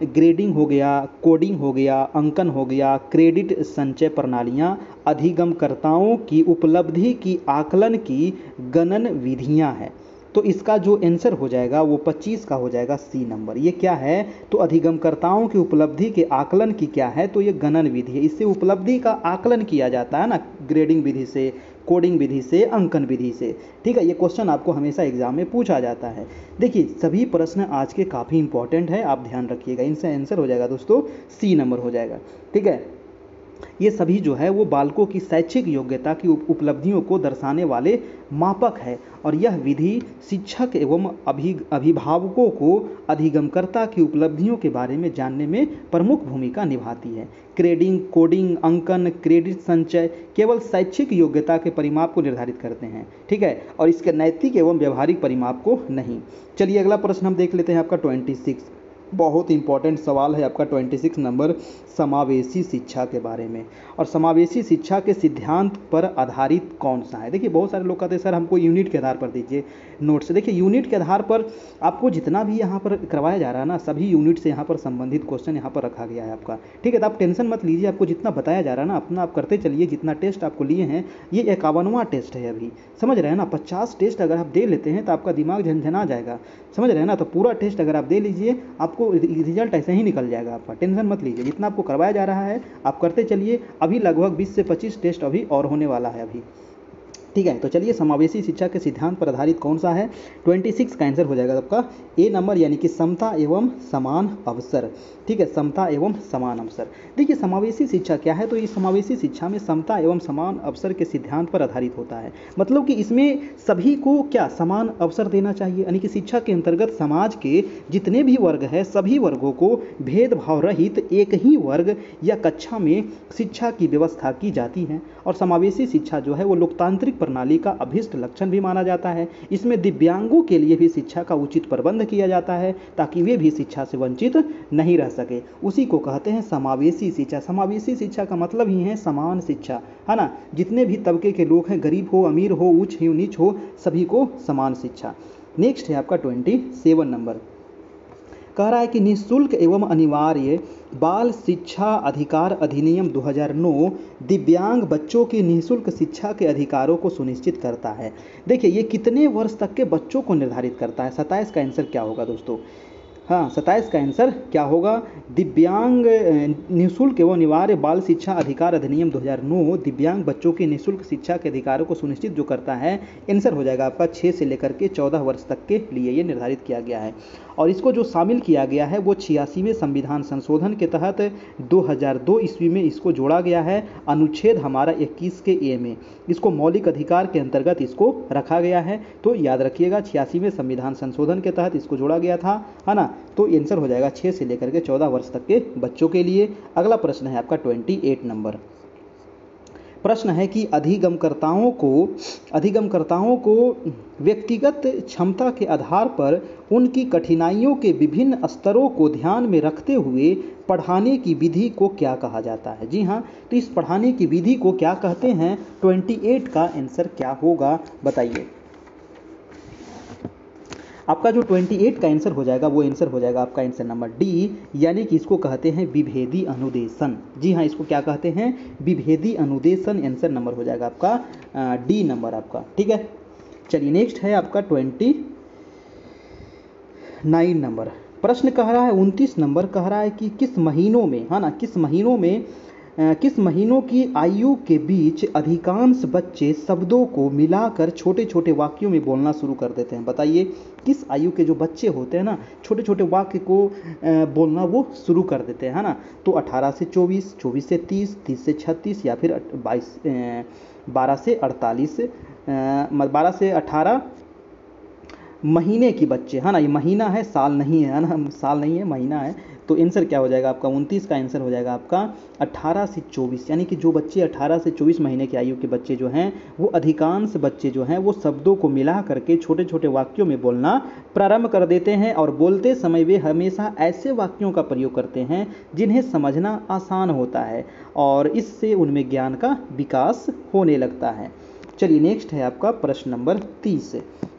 ग्रेडिंग हो गया, कोडिंग हो गया, अंकन हो गया, क्रेडिट संचय प्रणालियाँ अधिगमकर्ताओं की उपलब्धि की आकलन की गणन विधियाँ हैं। तो इसका जो आंसर हो जाएगा वो 25 का हो जाएगा, सी नंबर। ये क्या है? तो अधिगमकर्ताओं की उपलब्धि के आकलन की क्या है? तो ये गणन विधि है। इससे उपलब्धि का आकलन किया जाता है ना, ग्रेडिंग विधि से, कोडिंग विधि से, अंकन विधि से। ठीक है, ये क्वेश्चन आपको हमेशा एग्जाम में पूछा जाता है। देखिए, सभी प्रश्न आज के काफ़ी इंपॉर्टेंट है, आप ध्यान रखिएगा। इनसे आंसर हो जाएगा दोस्तों, सी नंबर हो जाएगा। ठीक है, ये सभी जो है वो बालकों की शैक्षिक योग्यता की उपलब्धियों को दर्शाने वाले मापक है, और यह विधि शिक्षक एवं अभिभावकों को अधिगमकर्ता की उपलब्धियों के बारे में जानने में प्रमुख भूमिका निभाती है। ग्रेडिंग, कोडिंग, अंकन, क्रेडिट संचय केवल शैक्षिक योग्यता के परिमाप को निर्धारित करते हैं। ठीक है, और इसके नैतिक एवं व्यवहारिक परिमाप को नहीं। चलिए अगला प्रश्न हम देख लेते हैं, आपका 26। बहुत इंपॉर्टेंट सवाल है आपका 26 नंबर, समावेशी शिक्षा के बारे में। और समावेशी शिक्षा के सिद्धांत पर आधारित कौन सा है? देखिए, बहुत सारे लोग कहते हैं सर हमको यूनिट के आधार पर दीजिए नोट्स। देखिए, यूनिट के आधार पर आपको जितना भी यहाँ पर करवाया जा रहा है ना, सभी यूनिट से यहाँ पर संबंधित क्वेश्चन यहाँ पर रखा गया है आपका। ठीक है, तो आप टेंशन मत लीजिए, आपको जितना बताया जा रहा है ना अपना आप करते चलिए। जितना टेस्ट आपको लिए हैं, ये 51वां टेस्ट है अभी, समझ रहे हैं ना। 50 टेस्ट अगर आप दे लेते हैं तो आपका दिमाग झंझना जाएगा, समझ रहे हैं ना। तो पूरा टेस्ट अगर आप दे लीजिए, आपको रिजल्ट ऐसे ही निकल जाएगा आपका। टेंशन मत लीजिए, जितना आपको करवाया जा रहा है आप करते चलिए। अभी लगभग 20 से 25 टेस्ट अभी और होने वाला है अभी। ठीक है, तो चलिए, समावेशी शिक्षा के सिद्धांत पर आधारित कौन सा है? 26 का आंसर हो जाएगा आपका ए नंबर, यानी कि समता एवं समान अवसर। ठीक है, समता एवं समान अवसर। देखिए, समावेशी शिक्षा क्या है? तो ये समावेशी शिक्षा में समता एवं समान अवसर के सिद्धांत पर आधारित होता है। मतलब कि इसमें सभी को क्या समान अवसर देना चाहिए, यानी कि शिक्षा के अंतर्गत समाज के जितने भी वर्ग है सभी वर्गों को भेदभाव रहित एक ही वर्ग या कक्षा में शिक्षा की व्यवस्था की जाती है। और समावेशी शिक्षा जो है वो लोकतांत्रिक प्रणाली का अभिष्ट लक्षण भी माना जाता है। इसमें दिव्यांगों के लिए भी शिक्षा का उचित प्रबंध किया जाता है ताकि वे भी शिक्षा से वंचित नहीं रह सके। उसी को कहते हैं समावेशी शिक्षा। समावेशी शिक्षा का मतलब ही है समान शिक्षा, है ना। जितने भी तबके के लोग हैं, गरीब हो, अमीर हो, उच्च हो, नीच हो, सभी को समान शिक्षा। नेक्स्ट है आपका 27 नंबर। कह रहा है कि निःशुल्क एवं अनिवार्य बाल शिक्षा अधिकार अधिनियम 2009 दिव्यांग बच्चों की निःशुल्क शिक्षा के अधिकारों को सुनिश्चित करता है। देखिए, ये कितने वर्ष तक के बच्चों को निर्धारित करता है? 27 का आंसर क्या होगा दोस्तों? हाँ, 27 का आंसर क्या होगा? दिव्यांग निःशुल्क एवं अनिवार्य बाल शिक्षा अधिकार अधिनियम 2009 दिव्यांग बच्चों की निःशुल्क शिक्षा के अधिकारों को सुनिश्चित जो करता है, आंसर हो जाएगा आपका 6 से लेकर के 14 वर्ष तक के लिए ये निर्धारित किया गया है। और इसको जो शामिल किया गया है वो 86वें संविधान संशोधन के तहत 2002 ईस्वी में इसको जोड़ा गया है। अनुच्छेद हमारा 21 के ए में इसको मौलिक अधिकार के अंतर्गत इसको रखा गया है। तो याद रखिएगा, 86वें संविधान संशोधन के तहत इसको जोड़ा गया था, है ना। तो आंसर हो जाएगा 6 से लेकर के 14 वर्ष तक के बच्चों के लिए। अगला प्रश्न है आपका 28 नंबर। प्रश्न है कि अधिगमकर्ताओं को व्यक्तिगत क्षमता के आधार पर उनकी कठिनाइयों के विभिन्न स्तरों को ध्यान में रखते हुए पढ़ाने की विधि को क्या कहा जाता है? जी हाँ, तो इस पढ़ाने की विधि को क्या कहते हैं? 28 का आंसर क्या होगा बताइए। आपका जो 28 का आंसर हो जाएगा वो आंसर हो जाएगा आपका आंसर नंबर डी, यानी कि इसको कहते हैं विभेदी अनुदेशन। जी हाँ, इसको क्या कहते हैं? विभेदी अनुदेशन। आंसर नंबर हो जाएगा आपका डी नंबर आपका। ठीक है, चलिए नेक्स्ट है आपका 29 नंबर। प्रश्न कह रहा है 29 नंबर कह रहा है कि किस महीनों में, है ना, किस महीनों की आयु के बीच अधिकांश बच्चे शब्दों को मिलाकर छोटे छोटे वाक्यों में बोलना शुरू कर देते हैं? बताइए, किस आयु के जो बच्चे होते हैं ना, छोटे छोटे वाक्य को बोलना वो शुरू कर देते हैं, है ना। तो 18 से 24, 24 से 30, 30 से 36, या फिर 12 से 48, 12 से 18 महीने की बच्चे, है ना। ये महीना है, साल नहीं है, ना, साल नहीं है, महीना है। तो आंसर क्या हो जाएगा आपका 29 का आंसर हो जाएगा आपका 18 से 24, यानी कि जो बच्चे 18 से 24 महीने की आयु के बच्चे जो हैं वो अधिकांश बच्चे जो हैं वो शब्दों को मिला करके छोटे छोटे वाक्यों में बोलना प्रारंभ कर देते हैं और बोलते समय वे हमेशा ऐसे वाक्यों का प्रयोग करते हैं जिन्हें समझना आसान होता है और इससे उनमें ज्ञान का विकास होने लगता है। चलिए नेक्स्ट है आपका प्रश्न नंबर 30।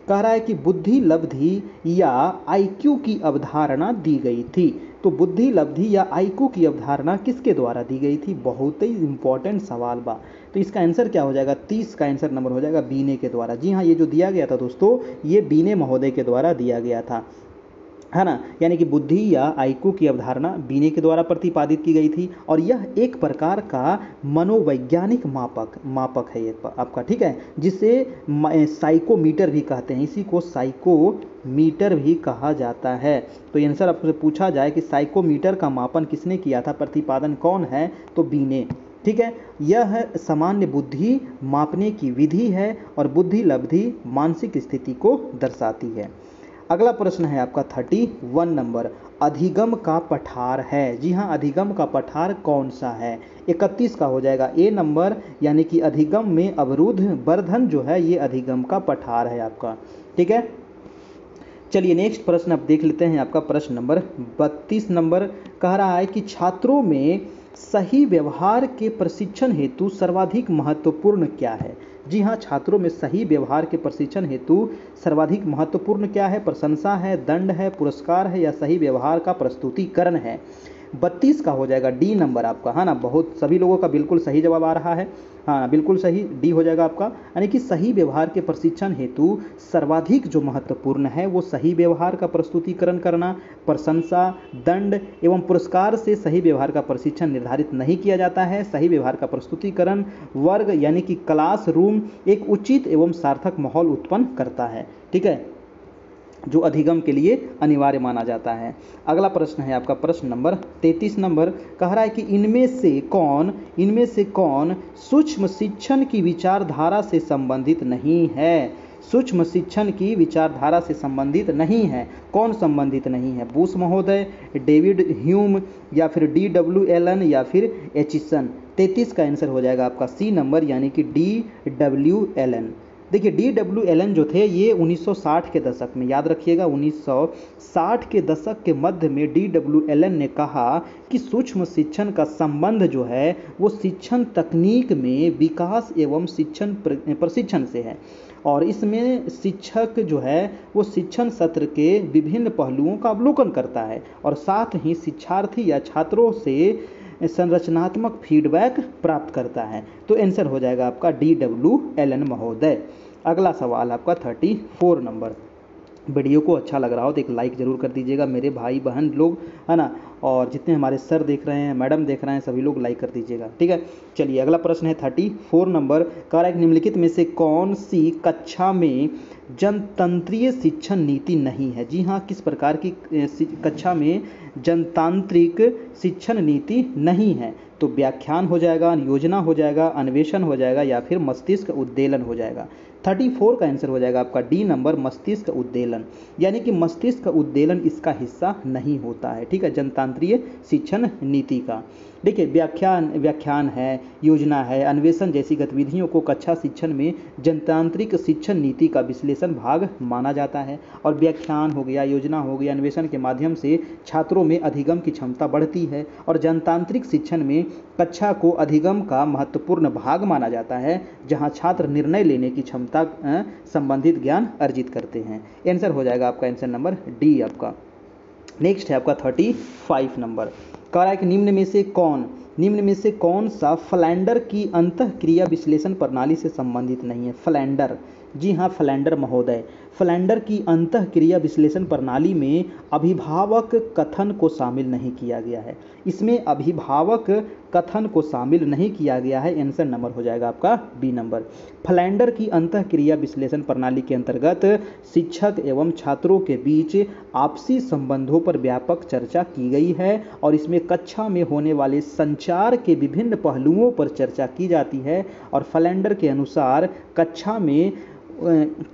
कह रहा है कि बुद्धि लब्धि या आईक्यू की अवधारणा दी गई थी। तो बुद्धि लब्धि या आईक्यू की अवधारणा किसके द्वारा दी गई थी? बहुत ही इंपॉर्टेंट सवाल बा। तो इसका आंसर क्या हो जाएगा? 30 का आंसर नंबर हो जाएगा बीने के द्वारा। जी हाँ, ये जो दिया गया था दोस्तों, ये बीने महोदय के द्वारा दिया गया था, है ना। यानी कि बुद्धि या आईक्यू की अवधारणा बीने के द्वारा प्रतिपादित की गई थी और यह एक प्रकार का मनोवैज्ञानिक मापक है ये आपका, ठीक है, जिसे साइकोमीटर भी कहते हैं। इसी को साइकोमीटर भी कहा जाता है। तो ये आंसर आपसे पूछा जाए कि साइकोमीटर का मापन किसने किया था, प्रतिपादन कौन है, तो बीने, ठीक है। यह सामान्य बुद्धि मापने की विधि है और बुद्धि लब्धि मानसिक स्थिति को दर्शाती है। अगला प्रश्न है आपका 31 नंबर, अधिगम का पठार है। जी हाँ, अधिगम का पठार कौन सा है? 31 का हो जाएगा ए नंबर, यानी कि अधिगम में अवरुद्ध वर्धन जो है ये अधिगम का पठार है आपका, ठीक है। चलिए नेक्स्ट प्रश्न अब देख लेते हैं आपका प्रश्न नंबर 32 नंबर। कह रहा है कि छात्रों में सही व्यवहार के प्रशिक्षण हेतु सर्वाधिक महत्वपूर्ण क्या है? जी हाँ, छात्रों में सही व्यवहार के प्रशिक्षण हेतु सर्वाधिक महत्वपूर्ण क्या है? प्रशंसा है, दंड है, पुरस्कार है या सही व्यवहार का प्रस्तुतिकरण है? 32 का हो जाएगा डी नंबर आपका, है ना। बहुत सभी लोगों का बिल्कुल सही जवाब आ रहा है, हाँ बिल्कुल सही, डी हो जाएगा आपका। यानी कि सही व्यवहार के प्रशिक्षण हेतु सर्वाधिक जो महत्वपूर्ण है वो सही व्यवहार का प्रस्तुतिकरण करना, प्रशंसा, दंड एवं पुरस्कार से सही व्यवहार का प्रशिक्षण निर्धारित नहीं किया जाता है। सही व्यवहार का प्रस्तुतिकरण वर्ग यानी कि क्लास रूम एक उचित एवं सार्थक माहौल उत्पन्न करता है, ठीक है, जो अधिगम के लिए अनिवार्य माना जाता है। अगला प्रश्न है आपका प्रश्न नंबर 33 नंबर। कह रहा है कि इनमें से कौन सूक्ष्म शिक्षण की विचारधारा से संबंधित नहीं है? सूक्ष्म शिक्षण की विचारधारा से संबंधित नहीं है। कौन संबंधित नहीं है? बूस महोदय, डेविड ह्यूम या फिर डब्ल्यू एलन या फिर एचिसन? 33 का आंसर हो जाएगा आपका सी नंबर, यानी कि डब्ल्यू एलन। देखिए डब्ल्यू एलन जो थे ये 1960 के दशक में, याद रखिएगा 1960 के दशक के मध्य में डब्ल्यू एलन ने कहा कि सूक्ष्म शिक्षण का संबंध जो है वो शिक्षण तकनीक में विकास एवं शिक्षण प्रशिक्षण से है और इसमें शिक्षक जो है वो शिक्षण सत्र के विभिन्न पहलुओं का अवलोकन करता है और साथ ही शिक्षार्थी या छात्रों से संरचनात्मक फीडबैक प्राप्त करता है। तो आंसर हो जाएगा आपका डब्ल्यू एलन महोदय। अगला सवाल आपका 34 नंबर। वीडियो को अच्छा लग रहा हो तो एक लाइक ज़रूर कर दीजिएगा मेरे भाई बहन लोग, है ना, और जितने हमारे सर देख रहे हैं, मैडम देख रहे हैं, सभी लोग लाइक कर दीजिएगा, ठीक है। चलिए अगला प्रश्न है 34 नंबर। कारक निम्नलिखित में से कौन सी कक्षा में जनतंत्रीय शिक्षण नीति नहीं है? जी हाँ, किस प्रकार की कक्षा में जनतांत्रिक शिक्षण नीति नहीं है? तो व्याख्यान हो जाएगा, योजना हो जाएगा, अन्वेषण हो जाएगा या फिर मस्तिष्क उद्देलन हो जाएगा। 34 का आंसर हो जाएगा आपका डी नंबर, मस्तिष्क उद्देलन, यानी कि मस्तिष्क उद्देलन इसका हिस्सा नहीं होता है, ठीक है, जनतांत्रिक शिक्षण नीति का। देखिए व्याख्यान है, योजना है, अन्वेषण जैसी गतिविधियों को कक्षा शिक्षण में जनतांत्रिक शिक्षण नीति का विश्लेषण भाग माना जाता है और व्याख्यान हो गया, योजना हो गया, अन्वेषण के माध्यम से छात्रों में अधिगम की क्षमता बढ़ती है और जनतांत्रिक शिक्षण में कक्षा को अधिगम का महत्वपूर्ण भाग माना जाता है जहां छात्र निर्णय लेने की क्षमता संबंधित ज्ञान अर्जित करते हैं। आंसर हो जाएगा आपका आंसर नंबर डी आपका। नेक्स्ट है आपका 35 नंबर। कह रहा है कि निम्न में से कौन सा फ्लैंडर की अंतःक्रिया विश्लेषण प्रणाली से संबंधित नहीं है? फ्लैंडर, जी हाँ, फ्लैंडर महोदय। फ्लैंडर की अंतःक्रिया विश्लेषण प्रणाली में अभिभावक कथन को शामिल नहीं किया गया है। इसमें अभिभावक कथन को शामिल नहीं किया गया है। आंसर नंबर हो जाएगा आपका बी नंबर। फ्लैंडर की अंतःक्रिया विश्लेषण प्रणाली के अंतर्गत शिक्षक एवं छात्रों के बीच आपसी संबंधों पर व्यापक चर्चा की गई है और इसमें कक्षा में होने वाले संचार के विभिन्न पहलुओं पर चर्चा की जाती है और फ्लैंडर के अनुसार कक्षा में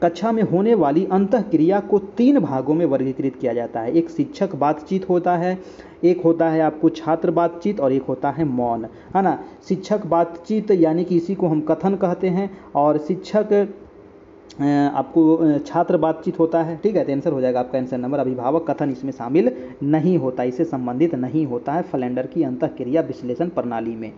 कक्षा में होने वाली अंतःक्रिया को 3 भागों में वर्गीकृत किया जाता है। एक शिक्षक बातचीत होता है, एक होता है आपको छात्र बातचीत और एक होता है मौन, है ना। शिक्षक बातचीत यानी कि इसी को हम कथन कहते हैं, और शिक्षक आपको छात्र बातचीत होता है, ठीक है। तो आंसर हो जाएगा आपका आंसर नंबर अभिभावक कथन इसमें शामिल नहीं होता, इससे संबंधित नहीं होता है फलेंडर की अंतःक्रिया विश्लेषण प्रणाली में,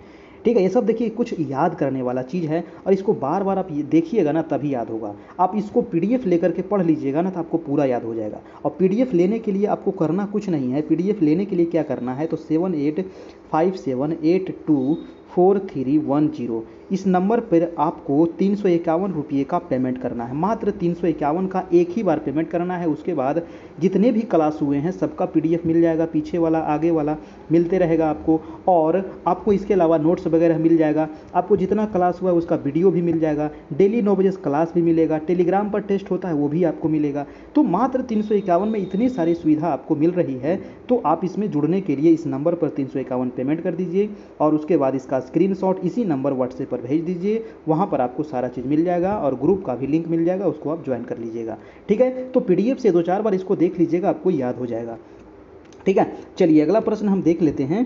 ठीक है। ये सब देखिए कुछ याद करने वाला चीज़ है, और इसको बार बार आप देखिएगा ना तभी याद होगा। आप इसको पीडीएफ लेकर के पढ़ लीजिएगा ना तो आपको पूरा याद हो जाएगा। और पीडीएफ लेने के लिए आपको करना कुछ नहीं है, पीडीएफ लेने के लिए क्या करना है तो 7857824310 इस नंबर पर आपको 351 रुपये का पेमेंट करना है। मात्र 351 का एक ही बार पेमेंट करना है। उसके बाद जितने भी क्लास हुए हैं सबका पीडीएफ मिल जाएगा, पीछे वाला आगे वाला मिलते रहेगा आपको, और आपको इसके अलावा नोट्स वगैरह मिल जाएगा। आपको जितना क्लास हुआ है उसका वीडियो भी मिल जाएगा, डेली 9 बजे क्लास भी मिलेगा, टेलीग्राम पर टेस्ट होता है वो भी आपको मिलेगा। तो मात्र 351 में इतनी सारी सुविधा आपको मिल रही है, तो आप इसमें जुड़ने के लिए इस नंबर पर 351 पेमेंट कर दीजिए, और उसके बाद इसका स्क्रीनशॉट इसी नंबर व्हाट्सएप पर भेज दीजिए। वहाँ पर आपको सारा चीज़ मिल जाएगा, और ग्रुप का भी लिंक मिल जाएगा, उसको आप ज्वाइन कर लीजिएगा, ठीक है। तो पीडीएफ से 2-4 बार इसको देख लीजिएगा, आपको याद हो जाएगा, ठीक है। चलिए अगला प्रश्न हम देख लेते हैं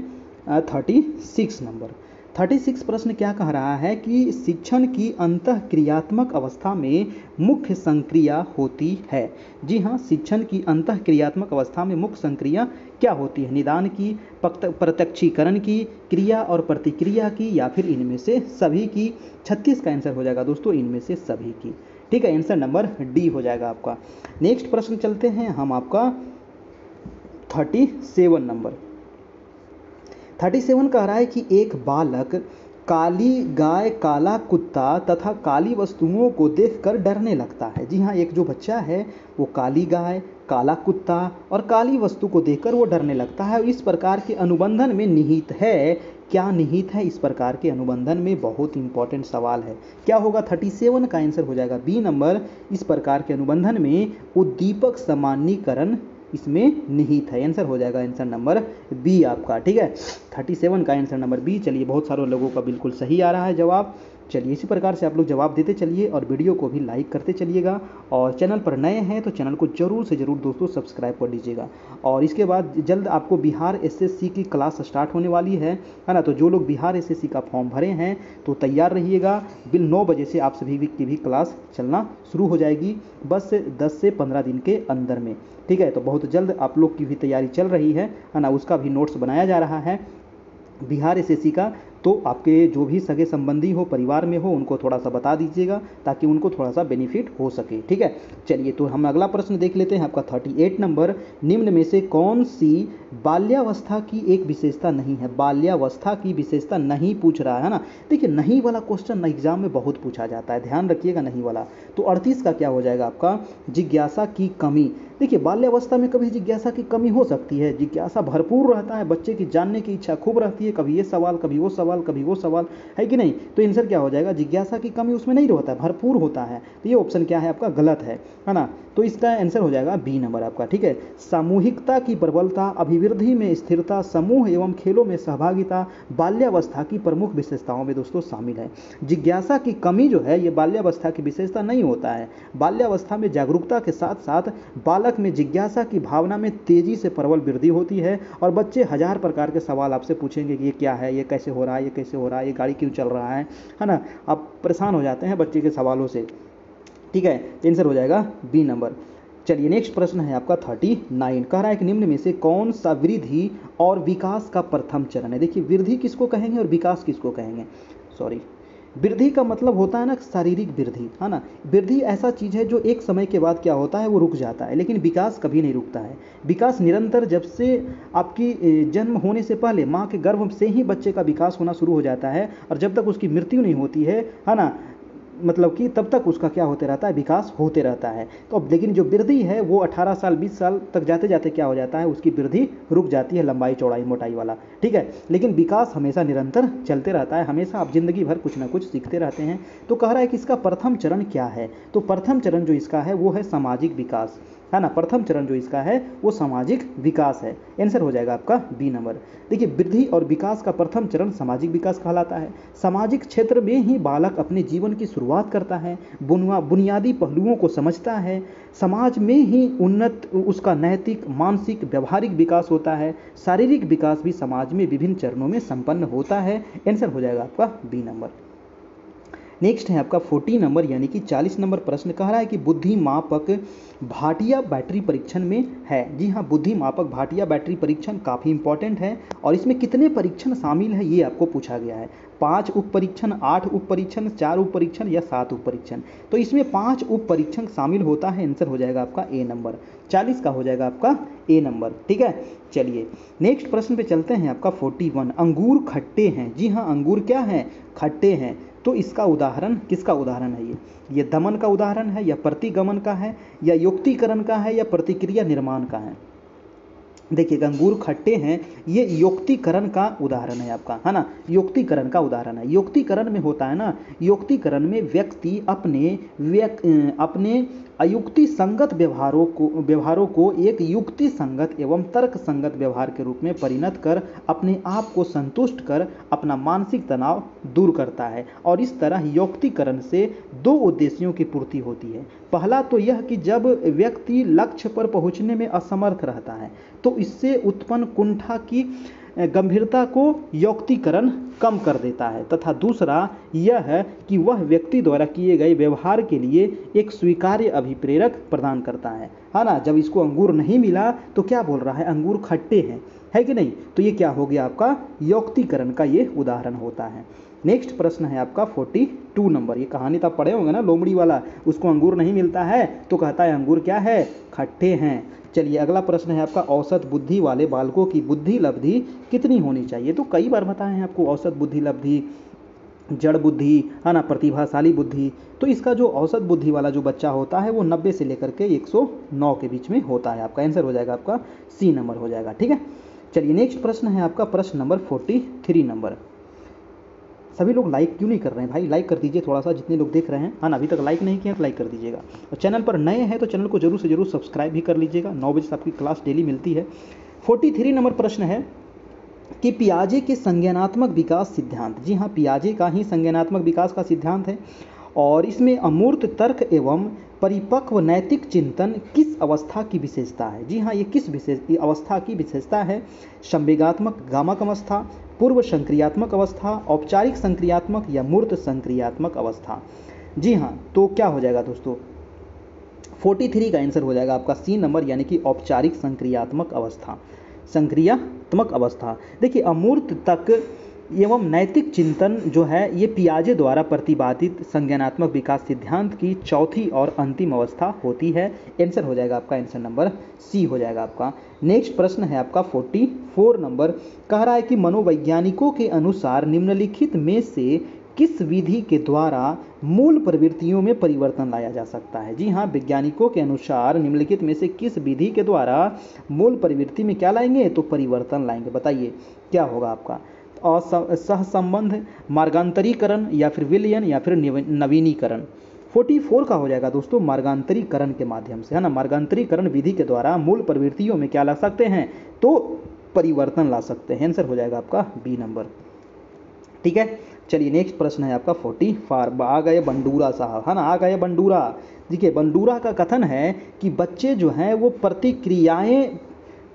36 नंबर। 36 प्रश्न क्या कह रहा है कि शिक्षण की अंतःक्रियात्मक अवस्था में मुख्य संक्रिया होती है। जी हाँ, शिक्षण की अंतःक्रियात्मक अवस्था में मुख्य संक्रिया क्या होती है? निदान की, प्रत्यक्षीकरण की, क्रिया और प्रतिक्रिया की, या फिर इनमें से सभी की। 36 का आंसर हो जाएगा दोस्तों इनमें से सभी की, ठीक है। आंसर नंबर डी हो जाएगा आपका। नेक्स्ट प्रश्न चलते हैं हम आपका 37 नंबर। 37 कह रहा है कि एक बालक काली गाय, काला कुत्ता तथा काली वस्तुओं को देखकर डरने लगता है। जी हाँ, एक जो बच्चा है वो काली गाय, काला कुत्ता और काली वस्तु को देखकर वो डरने लगता है। इस प्रकार के अनुबंधन में निहित है, क्या निहित है इस प्रकार के अनुबंधन में? बहुत इंपॉर्टेंट सवाल है। क्या होगा? 37 का आंसर हो जाएगा बी नंबर। इस प्रकार के अनुबंधन में उद्दीपक सामान्यीकरण इसमें निहित है। आंसर हो जाएगा आंसर नंबर बी आपका, ठीक है। 37 का आंसर नंबर बी। चलिए बहुत सारे लोगों का बिल्कुल सही आ रहा है जवाब। चलिए इसी प्रकार से आप लोग जवाब देते चलिए, और वीडियो को भी लाइक करते चलिएगा, और चैनल पर नए हैं तो चैनल को जरूर से जरूर दोस्तों सब्सक्राइब कर लीजिएगा। और इसके बाद जल्द आपको बिहार एसएससी की क्लास स्टार्ट होने वाली है ना। तो जो लोग बिहार एसएससी का फॉर्म भरे हैं तो तैयार रहिएगा। 9 बजे से आप सभी की भी क्लास चलना शुरू हो जाएगी, बस 10 से 15 दिन के अंदर में, ठीक है। तो बहुत जल्द आप लोग की भी तैयारी चल रही है ना, उसका भी नोट्स बनाया जा रहा है बिहार एसएससी का। तो आपके जो भी सगे संबंधी हो, परिवार में हो, उनको थोड़ा सा बता दीजिएगा ताकि उनको थोड़ा सा बेनिफिट हो सके, ठीक है। चलिए तो हम अगला प्रश्न देख लेते हैं आपका 38 नंबर। निम्न में से कौन सी बाल्यावस्था की एक विशेषता नहीं है? बाल्यावस्था की विशेषता नहीं पूछ रहा है ना। देखिए नहीं वाला क्वेश्चन एग्जाम में बहुत पूछा जाता है, ध्यान रखिएगा नहीं वाला। तो 38 का क्या हो जाएगा आपका? जिज्ञासा की कमी। देखिए बाल्यावस्था में कभी जिज्ञासा की कमी हो सकती है, जिज्ञासा भरपूर रहता है, बच्चे की जानने की इच्छा खूब रहती है, कभी ये सवाल कभी वो सवाल कभी वो सवाल, है कि नहीं। तो आंसर क्या हो जाएगा? जिज्ञासा की कमी उसमें नहीं रहता है, भरपूर होता है। तो ये ऑप्शन क्या है आपका? गलत है ना। तो इसका आंसर हो जाएगा बी नंबर आपका, ठीक है। सामूहिकता की प्रबलता, अभिवृद्धि में स्थिरता, समूह एवं खेलों में सहभागिता बाल्यावस्था की प्रमुख विशेषताओं में दोस्तों शामिल है। जिज्ञासा की कमी जो है ये बाल्यावस्था की विशेषता नहीं होता है। बाल्यावस्था में जागरूकता के साथ साथ बालक में जिज्ञासा की भावना में तेजी से प्रबल वृद्धि होती है, और बच्चे हजार प्रकार के सवाल आपसे पूछेंगे कि ये क्या है, ये कैसे हो रहा है, ये कैसे हो रहा है, ये गाड़ी क्यों चल रहा है ना। आप परेशान हो जाते हैं बच्चे के सवालों से, ठीक है। आंसर हो जाएगा बी नंबर। चलिए नेक्स्ट प्रश्न है आपका 39। कह रहा है कि निम्न में से कौन सा वृद्धि और विकास का प्रथम चरण है? देखिए वृद्धि किसको कहेंगे और विकास किसको कहेंगे? सॉरी, वृद्धि का मतलब होता है ना शारीरिक वृद्धि, है ना। वृद्धि ऐसा चीज़ है जो एक समय के बाद क्या होता है वो रुक जाता है, लेकिन विकास कभी नहीं रुकता है। विकास निरंतर, जब से आपकी जन्म होने से पहले माँ के गर्भ से ही बच्चे का विकास होना शुरू हो जाता है, और जब तक उसकी मृत्यु नहीं होती है ना, मतलब कि तब तक उसका क्या होते रहता है? विकास होते रहता है। तो अब लेकिन जो वृद्धि है वो 18 साल 20 साल तक जाते जाते क्या हो जाता है? उसकी वृद्धि रुक जाती है, लंबाई चौड़ाई मोटाई वाला, ठीक है। लेकिन विकास हमेशा निरंतर चलते रहता है, हमेशा आप जिंदगी भर कुछ ना कुछ सीखते रहते हैं। तो कह रहा है कि इसका प्रथम चरण क्या है? तो प्रथम चरण जो इसका है वो है सामाजिक विकास। है ना। प्रथम चरण जो इसका है वो सामाजिक विकास है। आंसर हो जाएगा आपका बी नंबर। देखिए, वृद्धि और विकास का प्रथम चरण सामाजिक विकास कहलाता है। सामाजिक क्षेत्र में ही बालक अपने जीवन की शुरुआत करता है, बुनियादी पहलुओं को समझता है, समाज में ही उन्नत उसका नैतिक, मानसिक, व्यवहारिक विकास होता है। शारीरिक विकास भी समाज में विभिन्न चरणों में संपन्न होता है। आंसर हो जाएगा आपका बी नंबर। नेक्स्ट है आपका 40 नंबर यानी कि 40 नंबर प्रश्न कह रहा है कि बुद्धि मापक भाटिया बैटरी परीक्षण में है। जी हाँ, बुद्धि मापक भाटिया बैटरी परीक्षण काफ़ी इंपॉर्टेंट है और इसमें कितने परीक्षण शामिल है ये आपको पूछा गया है। 5 उप परीक्षण, 8 उप परीक्षण, 4 उप परीक्षण या 7 उप परीक्षण। तो इसमें 5 उप परीक्षण शामिल होता है। आंसर हो जाएगा आपका ए नंबर। 40 का हो जाएगा आपका ए नंबर। ठीक है, चलिए नेक्स्ट प्रश्न पे चलते हैं। आपका 41, अंगूर खट्टे हैं। जी हाँ, अंगूर क्या हैं? खट्टे हैं। तो इसका उदाहरण, किसका उदाहरण है ये दमन का उदाहरण है या प्रतिगमन का है या युक्तिकरण का है या प्रतिक्रिया निर्माण का है? देखिए, अंगूर खट्टे हैं, ये युक्तिकरण का उदाहरण है आपका, है ना। युक्तिकरण का उदाहरण है। युक्तिकरण में होता है ना, युक्तिकरण में व्यक्ति अपने अयुक्ति संगत व्यवहारों को एक युक्ति संगत एवं तर्क संगत व्यवहार के रूप में परिणत कर अपने आप को संतुष्ट कर अपना मानसिक तनाव दूर करता है। और इस तरह युक्तिकरण से 2 उद्देश्यों की पूर्ति होती है। पहला तो यह कि जब व्यक्ति लक्ष्य पर पहुंचने में असमर्थ रहता है तो इससे उत्पन्न कुंठा की गंभीरता को युक्तिकरण कम कर देता है, तथा दूसरा यह है कि वह व्यक्ति द्वारा किए गए व्यवहार के लिए एक स्वीकार्य अभिप्रेरक प्रदान करता है ना। जब इसको अंगूर नहीं मिला तो क्या बोल रहा है? अंगूर खट्टे हैं, है कि नहीं? तो ये क्या हो गया आपका? युक्तिकरण का ये उदाहरण होता है। नेक्स्ट प्रश्न है आपका 42 नंबर। ये कहानी तो आप पढ़े होंगे ना, लोमड़ी वाला, उसको अंगूर नहीं मिलता है तो कहता है अंगूर क्या है? खट्टे हैं। चलिए अगला प्रश्न है आपका, औसत बुद्धि वाले बालकों की बुद्धि लब्धि कितनी होनी चाहिए? तो कई बार बताए हैं आपको, औसत बुद्धि लब्धि, जड़ बुद्धि, है ना, प्रतिभाशाली बुद्धि। तो इसका जो औसत बुद्धि वाला जो बच्चा होता है वो 90 से लेकर के 109 के बीच में होता है। आपका आंसर हो जाएगा आपका सी नंबर हो जाएगा। ठीक है, चलिए नेक्स्ट प्रश्न है आपका प्रश्न नंबर 43 नंबर। सभी लोग लाइक क्यों नहीं कर रहे हैं भाई? लाइक कर दीजिए थोड़ा सा, जितने लोग देख रहे हैं, है ना। अभी तक लाइक नहीं किया तो लाइक कर दीजिएगा। और चैनल पर नए हैं तो चैनल को जरूर से जरूर सब्सक्राइब भी कर लीजिएगा। 9 बजे से आपकी क्लास डेली मिलती है। 43 नंबर प्रश्न है कि पियाजे के संज्ञानात्मक विकास सिद्धांत। जी हाँ, पियाजे का ही संज्ञानात्मक विकास का सिद्धांत है और इसमें अमूर्त तर्क एवं परिपक्व नैतिक चिंतन किस अवस्था की विशेषता है? जी हाँ, ये किस अवस्था की विशेषता है? संवेगात्मक गामक अवस्था, पूर्व संक्रियात्मक अवस्था, औपचारिक संक्रियात्मक या मूर्त संक्रियात्मक अवस्था? जी हाँ, तो क्या हो जाएगा दोस्तों? 43 का आंसर हो जाएगा आपका सी नंबर यानी कि औपचारिक संक्रियात्मक अवस्था। संक्रियात्मक अवस्था। देखिए, अमूर्त तक एवं नैतिक चिंतन जो है ये पियाजे द्वारा प्रतिपादित संज्ञानात्मक विकास सिद्धांत की चौथी और अंतिम अवस्था होती है। आंसर हो जाएगा आपका आंसर नंबर सी हो जाएगा आपका। नेक्स्ट प्रश्न है आपका 44 नंबर। कह रहा है कि मनोवैज्ञानिकों के अनुसार निम्नलिखित में से किस विधि के द्वारा मूल प्रवृत्तियों में परिवर्तन लाया जा सकता है? जी हाँ, वैज्ञानिकों के अनुसार निम्नलिखित में से किस विधि के द्वारा मूल प्रवृत्ति में क्या लाएंगे? तो परिवर्तन लाएंगे। बताइए क्या होगा आपका? सहसंबंध, मार्गांतरीकरण या फिर विलयन या फिर नवीनीकरण? 44 का हो जाएगा दोस्तों मार्गांतरीकरण के माध्यम से, है ना। मार्गांतरीकरण विधि के द्वारा मूल प्रवृत्तियों में क्या ला सकते हैं? तो परिवर्तन ला सकते हैं। आंसर हो जाएगा आपका बी नंबर। ठीक है, चलिए नेक्स्ट प्रश्न है आपका 44। आ गए बंडूरा साहब, है ना, आ गए बंडूरा। देखिए, बंडूरा का कथन है कि बच्चे जो हैं वो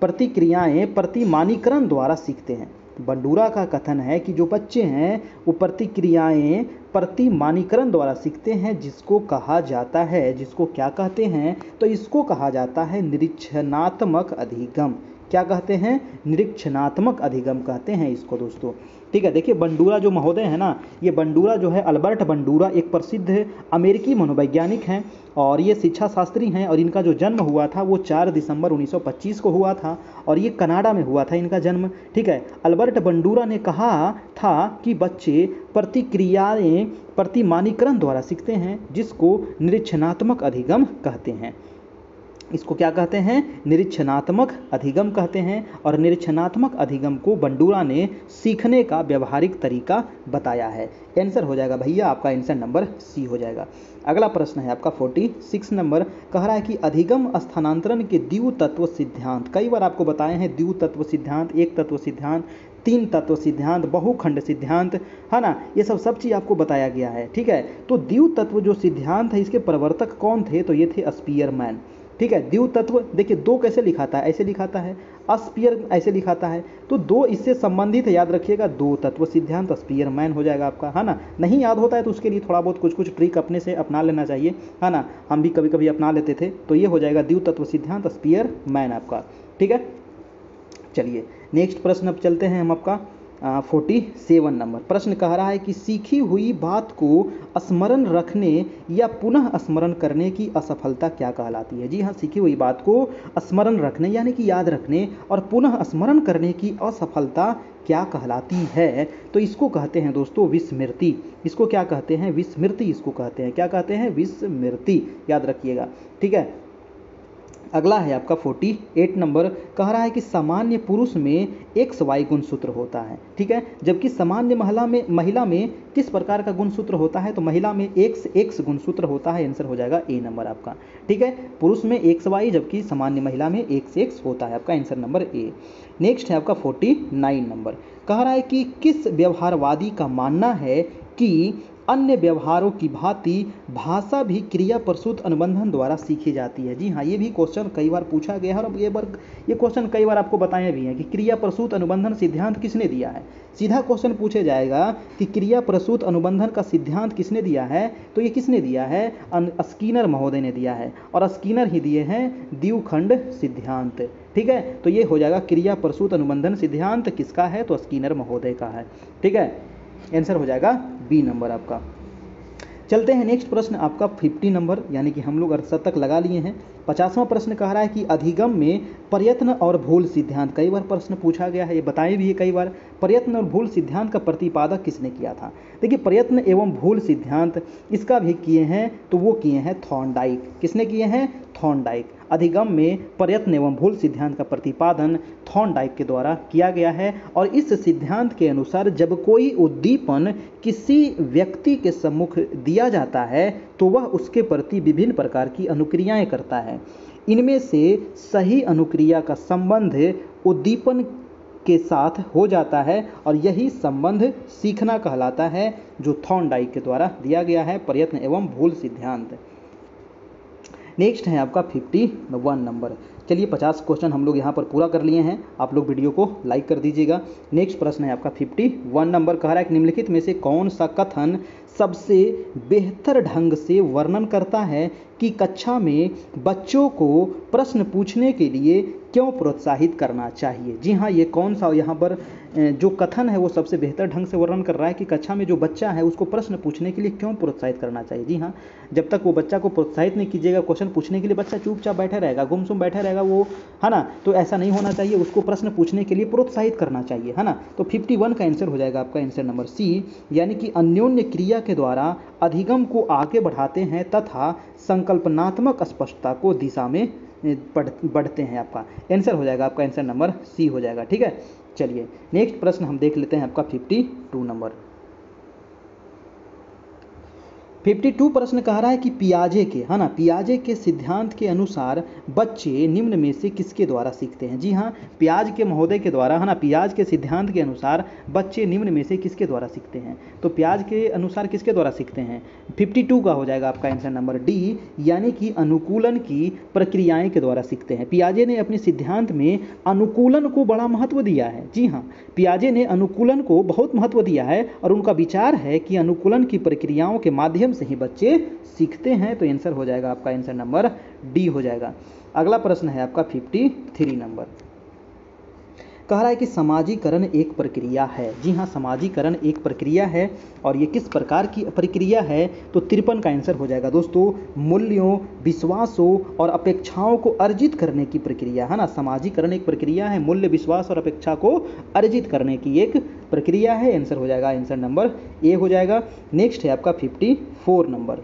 प्रतिक्रियाएं प्रतिमानीकरण द्वारा सीखते हैं। बंडूरा का कथन है कि जो बच्चे हैं वो प्रतिक्रियाएं प्रतिमानीकरण द्वारा सीखते हैं, जिसको कहा जाता है, जिसको क्या कहते हैं? तो इसको कहा जाता है निरीक्षणात्मक अधिगम। क्या कहते हैं? निरीक्षणात्मक अधिगम कहते हैं इसको दोस्तों। ठीक है, देखिए बंडूरा जो महोदय है ना, ये बंडूरा जो है अल्बर्ट बंडूरा एक प्रसिद्ध अमेरिकी मनोवैज्ञानिक हैं और ये शिक्षा शास्त्री हैं और इनका जो जन्म हुआ था वो 4 दिसंबर 1925 को हुआ था और ये कनाडा में हुआ था इनका जन्म। ठीक है, अल्बर्ट बंडूरा ने कहा था कि बच्चे प्रतिक्रियाएं प्रतिमानीकरण द्वारा सीखते हैं, जिसको निरीक्षणात्मक अधिगम कहते हैं। इसको क्या कहते हैं? निरीक्षणात्मक अधिगम कहते हैं। और निरीक्षणात्मक अधिगम को बंडूरा ने सीखने का व्यवहारिक तरीका बताया है। आंसर हो जाएगा भैया आपका आंसर नंबर सी हो जाएगा। अगला प्रश्न है आपका 46 नंबर, कह रहा है कि अधिगम स्थानांतरण के द्वितत्व सिद्धांत, कई बार आपको बताए हैं द्वितत्व सिद्धांत, एक तत्व सिद्धांत, तीन तत्व सिद्धांत, बहुखंड सिद्धांत, है ना, ये सब चीज़ आपको बताया गया है। ठीक है, तो द्वितत्व जो सिद्धांत है इसके प्रवर्तक कौन थे? तो ये थे स्पीयरमैन। ठीक है, द्वितत्व देखिए दो कैसे लिखाता है, ऐसे लिखाता है, स्पीयर ऐसे लिखाता है, तो दो इससे संबंधित है, याद रखिएगा, दो तत्व सिद्धांत स्पीयरमैन हो जाएगा आपका, है ना। नहीं याद होता है तो उसके लिए थोड़ा बहुत कुछ ट्रिक अपने से अपना लेना चाहिए, है ना, हम भी कभी कभी अपना लेते थे। तो ये हो जाएगा द्वितत्व सिद्धांत स्पीयरमैन आपका। ठीक है, चलिए नेक्स्ट प्रश्न अब चलते हैं हम आपका 47 नंबर। प्रश्न कह रहा है कि सीखी हुई बात को स्मरण रखने या पुनः स्मरण करने की असफलता क्या कहलाती है? जी हाँ, सीखी हुई बात को स्मरण रखने यानी कि याद रखने और पुनः स्मरण करने की असफलता क्या कहलाती है? तो इसको कहते हैं दोस्तों विस्मृति। इसको क्या कहते हैं? विस्मृति इसको कहते हैं। क्या कहते हैं? विस्मृति, याद रखिएगा। ठीक है, अगला है आपका 48 नंबर, कह रहा है कि सामान्य पुरुष में XY गुणसूत्र होता है। ठीक है, जबकि सामान्य महिला में किस प्रकार का गुणसूत्र होता है? तो महिला में XX गुणसूत्र होता है। आंसर हो जाएगा ए नंबर आपका। ठीक है, पुरुष में XY जबकि सामान्य महिला में XX होता है। आपका आंसर नंबर ए। नेक्स्ट है आपका 49 नंबर, कह रहा है कि किस व्यवहारवादी का मानना है कि अन्य व्यवहारों की भांति भाषा भी क्रिया प्रसूत अनुबंधन द्वारा सीखी जाती है? जी हाँ, ये भी क्वेश्चन कई बार पूछा गया है और ये क्वेश्चन कई बार आपको बताए भी हैं कि क्रिया प्रसूत अनुबंधन सिद्धांत किसने दिया है। सीधा क्वेश्चन पूछे जाएगा कि क्रिया प्रसूत अनुबंधन का सिद्धांत किसने दिया है? तो ये किसने दिया है? स्कीनर महोदय ने दिया है, और स्कीनर ही दिए हैं द्विखंड सिद्धांत। ठीक है, तो ये हो जाएगा क्रिया प्रसूत अनुबंधन सिद्धांत किसका है? तो स्कीनर महोदय का है। ठीक है, आंसर हो जाएगा बी नंबर आपका। चलते हैं नेक्स्ट प्रश्न आपका 50 नंबर, यानी कि हम लोग अर्धशतक लगा लिए हैं। 50वां प्रश्न कह रहा है कि अधिगम में प्रयत्न और भूल सिद्धांत, कई बार प्रश्न पूछा गया है, ये बताए भी है कई बार। प्रयत्न और भूल सिद्धांत का प्रतिपादक किसने किया था? देखिए, प्रयत्न एवं भूल सिद्धांत इसका भी किए हैं, तो वो किए हैं थॉर्नडाइक। किसने किए हैं? थॉर्नडाइक। अधिगम में प्रयत्न एवं भूल सिद्धांत का प्रतिपादन थॉर्नडाइक के द्वारा किया गया है। और इस सिद्धांत के अनुसार जब कोई उद्दीपन किसी व्यक्ति के सम्मुख दिया जाता है तो वह उसके प्रति विभिन्न प्रकार की अनुक्रियाएं करता है। इनमें से सही अनुक्रिया का संबंध उद्दीपन के साथ हो जाता है और यही संबंध सीखना कहलाता है, जो थॉर्नडाइक के द्वारा दिया गया है प्रयत्न एवं भूल सिद्धांत। नेक्स्ट है आपका 51 नंबर। चलिए 50 क्वेश्चन हम लोग यहाँ पर पूरा कर लिए हैं, आप लोग वीडियो को लाइक कर दीजिएगा। नेक्स्ट प्रश्न है आपका 51 नंबर, कह रहा है कि निम्नलिखित में से कौन सा कथन सबसे बेहतर ढंग से वर्णन करता है कि कक्षा में बच्चों को प्रश्न पूछने के लिए क्यों प्रोत्साहित करना चाहिए? जी हाँ, ये कौन सा यहाँ पर जो कथन है वो सबसे बेहतर ढंग से वर्णन कर रहा है कि कक्षा में जो बच्चा है उसको प्रश्न पूछने के लिए क्यों प्रोत्साहित करना चाहिए। जी हाँ, जब तक वो बच्चा को प्रोत्साहित नहीं कीजिएगा क्वेश्चन पूछने के लिए, बच्चा चुपचाप बैठा रहेगा, गुमसुम बैठा रहेगा वो, है ना। तो ऐसा नहीं होना चाहिए, उसको प्रश्न पूछने के लिए प्रोत्साहित करना चाहिए, है ना। तो 51 का आंसर हो जाएगा आपका आंसर नंबर सी, यानी कि अन्योन्य क्रिया के द्वारा अधिगम को आगे बढ़ाते हैं तथा संकल्पनात्मक स्पष्टता को दिशा में बढ़ते हैं। आपका आंसर हो जाएगा आपका आंसर नंबर सी हो जाएगा। ठीक है, चलिए नेक्स्ट प्रश्न हम देख लेते हैं आपका 52 नंबर। 52 प्रश्न कह रहा है कि पियाजे के, है ना, पियाजे के सिद्धांत के अनुसार बच्चे निम्न में से किसके द्वारा सीखते हैं? जी हाँ, पियाज के महोदय के द्वारा, है ना, पियाज के सिद्धांत के अनुसार बच्चे निम्न में से किसके द्वारा सीखते हैं? तो पियाज के अनुसार किसके द्वारा सीखते हैं? 52 का हो जाएगा आपका आंसर नंबर डी, यानी कि अनुकूलन की प्रक्रियाएं के द्वारा सीखते हैं। पियाजे ने अपने सिद्धांत में अनुकूलन को बड़ा महत्व दिया है। जी हाँ, पियाजे ने अनुकूलन को बहुत महत्व दिया है और उनका विचार है कि अनुकूलन की प्रक्रियाओं के माध्यम से ही बच्चे सीखते हैं। तो आंसर हो जाएगा आपका आंसर नंबर डी हो जाएगा। अगला प्रश्न है आपका 53 नंबर, कह रहा है कि समाजीकरण एक प्रक्रिया है। जी हाँ, समाजीकरण एक प्रक्रिया है और ये किस प्रकार की प्रक्रिया है? तो 53 का आंसर हो जाएगा दोस्तों मूल्यों, विश्वासों और अपेक्षाओं को अर्जित करने की प्रक्रिया, है ना। समाजीकरण एक प्रक्रिया है, मूल्य, विश्वास और अपेक्षा को अर्जित करने की एक प्रक्रिया है। आंसर हो जाएगा आंसर नंबर ए हो जाएगा। नेक्स्ट है आपका 54 नंबर।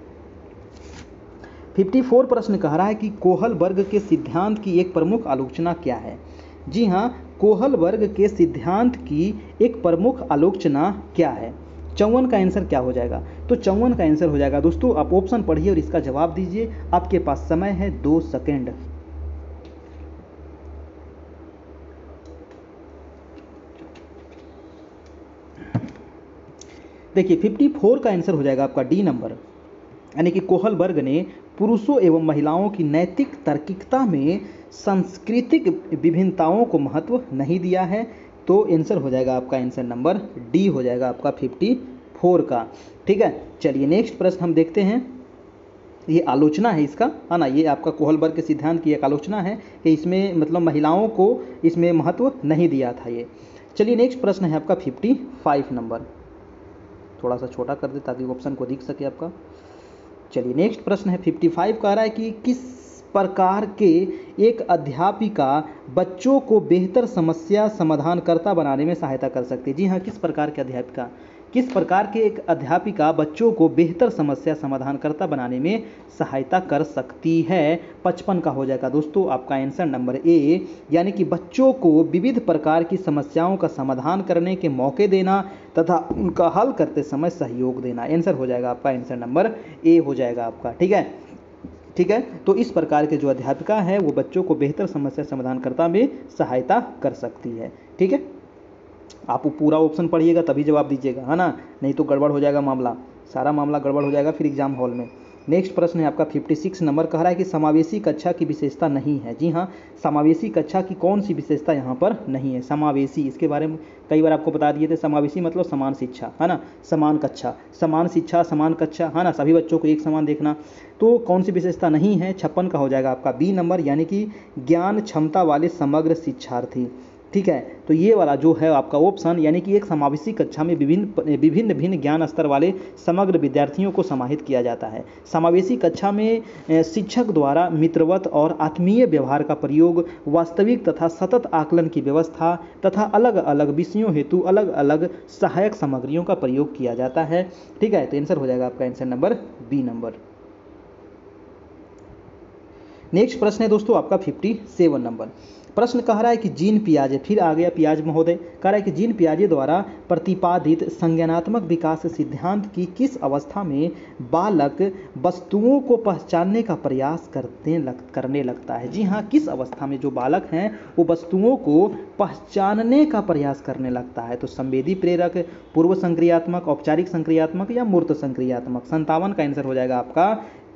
54 प्रश्न कह रहा है कि कोहलबर्ग के सिद्धांत की एक प्रमुख आलोचना क्या है। जी हाँ, कोहलबर्ग के सिद्धांत की एक प्रमुख आलोचना क्या है। 54 का आंसर क्या हो जाएगा? तो 54 का आंसर हो जाएगा दोस्तों, आप ऑप्शन पढ़िए और इसका जवाब दीजिए। आपके पास समय है 2 सेकेंड। देखिए 54 का आंसर हो जाएगा आपका डी नंबर, यानी कि कोहलबर्ग ने पुरुषों एवं महिलाओं की नैतिक तार्किकता में सांस्कृतिक विभिन्नताओं को महत्व नहीं दिया है। तो आंसर हो जाएगा आपका आंसर नंबर डी हो जाएगा आपका 54 का। ठीक है, चलिए नेक्स्ट प्रश्न हम देखते हैं। ये आलोचना है इसका, है ना, ये आपका कोहलबर्ग के सिद्धांत की एक आलोचना है कि इसमें मतलब महिलाओं को इसमें महत्व नहीं दिया था ये। चलिए नेक्स्ट प्रश्न है आपका 55 नंबर, थोड़ा सा छोटा कर दे ताकि ऑप्शन को दिख सके आपका। चलिए नेक्स्ट प्रश्न है 55 कह रहा है कि किस प्रकार के एक अध्यापिका बच्चों को बेहतर समस्या समाधानकर्ता बनाने में सहायता कर सकती है। जी हाँ, किस प्रकार के एक अध्यापिका बच्चों को बेहतर समस्या समाधानकर्ता बनाने में सहायता कर सकती है। 55 का हो जाएगा दोस्तों आपका आंसर नंबर ए, यानी कि बच्चों को विविध प्रकार की समस्याओं का समाधान करने के मौके देना तथा उनका हल करते समय सहयोग देना। आंसर हो जाएगा आपका आंसर नंबर ए हो जाएगा आपका। ठीक है, तो इस प्रकार के जो अध्यापिका है वो बच्चों को बेहतर समस्या समाधानकर्ता में सहायता कर सकती है। ठीक है, आप पूरा ऑप्शन पढ़िएगा तभी जवाब दीजिएगा, है ना, नहीं तो गड़बड़ हो जाएगा मामला, सारा मामला गड़बड़ हो जाएगा फिर एग्जाम हॉल में। नेक्स्ट प्रश्न है आपका 56 नंबर कह रहा है कि समावेशी कक्षा की विशेषता नहीं है। जी हाँ, समावेशी कक्षा की कौन सी विशेषता यहाँ पर नहीं है? समावेशी, इसके बारे में कई बार आपको बता दिए थे। समावेशी मतलब समान शिक्षा, है ना, समान कक्षा, समान शिक्षा, समान कक्षा, है ना, सभी बच्चों को एक समान देखना। तो कौन सी विशेषता नहीं है? 56 का हो जाएगा आपका बी नंबर, यानी कि ज्ञान क्षमता वाले समग्र शिक्षार्थी। ठीक है, तो ये वाला जो है आपका ऑप्शन, यानी कि एक समावेशी कक्षा में विभिन्न ज्ञान स्तर वाले समग्र विद्यार्थियों को समाहित किया जाता है। समावेशी कक्षा में शिक्षक द्वारा मित्रवत और आत्मीय व्यवहार का प्रयोग, वास्तविक तथा सतत आकलन की व्यवस्था तथा अलग अलग विषयों हेतु अलग अलग सहायक सामग्रियों का प्रयोग किया जाता है। ठीक है, तो आंसर हो जाएगा आपका answer number B number. Next प्रश्न है दोस्तों आपका 57 नंबर। प्रश्न कह रहा है कि जीन पियाजे, फिर आ गया पियाज महोदय, कह रहा है कि जीन पियाजे द्वारा प्रतिपादित संज्ञानात्मक विकास सिद्धांत की किस अवस्था में बालक वस्तुओं को पहचानने का प्रयास करने लगता है। जी हाँ, किस अवस्था में जो बालक हैं वो वस्तुओं को पहचानने का प्रयास करने लगता है। तो संवेदी प्रेरक, पूर्व संक्रियात्मक, औपचारिक संक्रियात्मक या मूर्त संक्रियात्मक। 57 का आंसर हो जाएगा आपका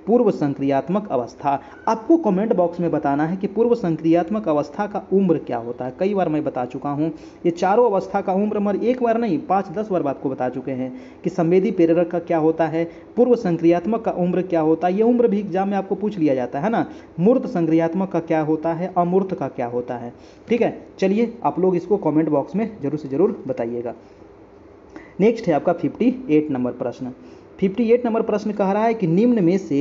पूर्व संक्रियात्मक अवस्था। आपको कमेंट बॉक्स में बताना है कि पूर्व संक्रियात्मक अवस्था का उम्र क्या होता है। कई बार मैं बता चुका हूँ ये चारों अवस्था का उम्र, मगर एक बार नहीं 5-10 बार आपको बता चुके हैं कि संवेदी प्रेरक का क्या होता है, पूर्व संक्रियात्मक का उम्र क्या होता है, ये उम्र भी एग्जाम में आपको पूछ लिया जाता है ना। मूर्त संक्रियात्मक का क्या होता है, अमूर्त का क्या होता है। ठीक है, चलिए आप लोग इसको कॉमेंट बॉक्स में जरूर से जरूर बताइएगा। नेक्स्ट है आपका 58 नंबर प्रश्न। 58 नंबर प्रश्न कह रहा है कि निम्न में से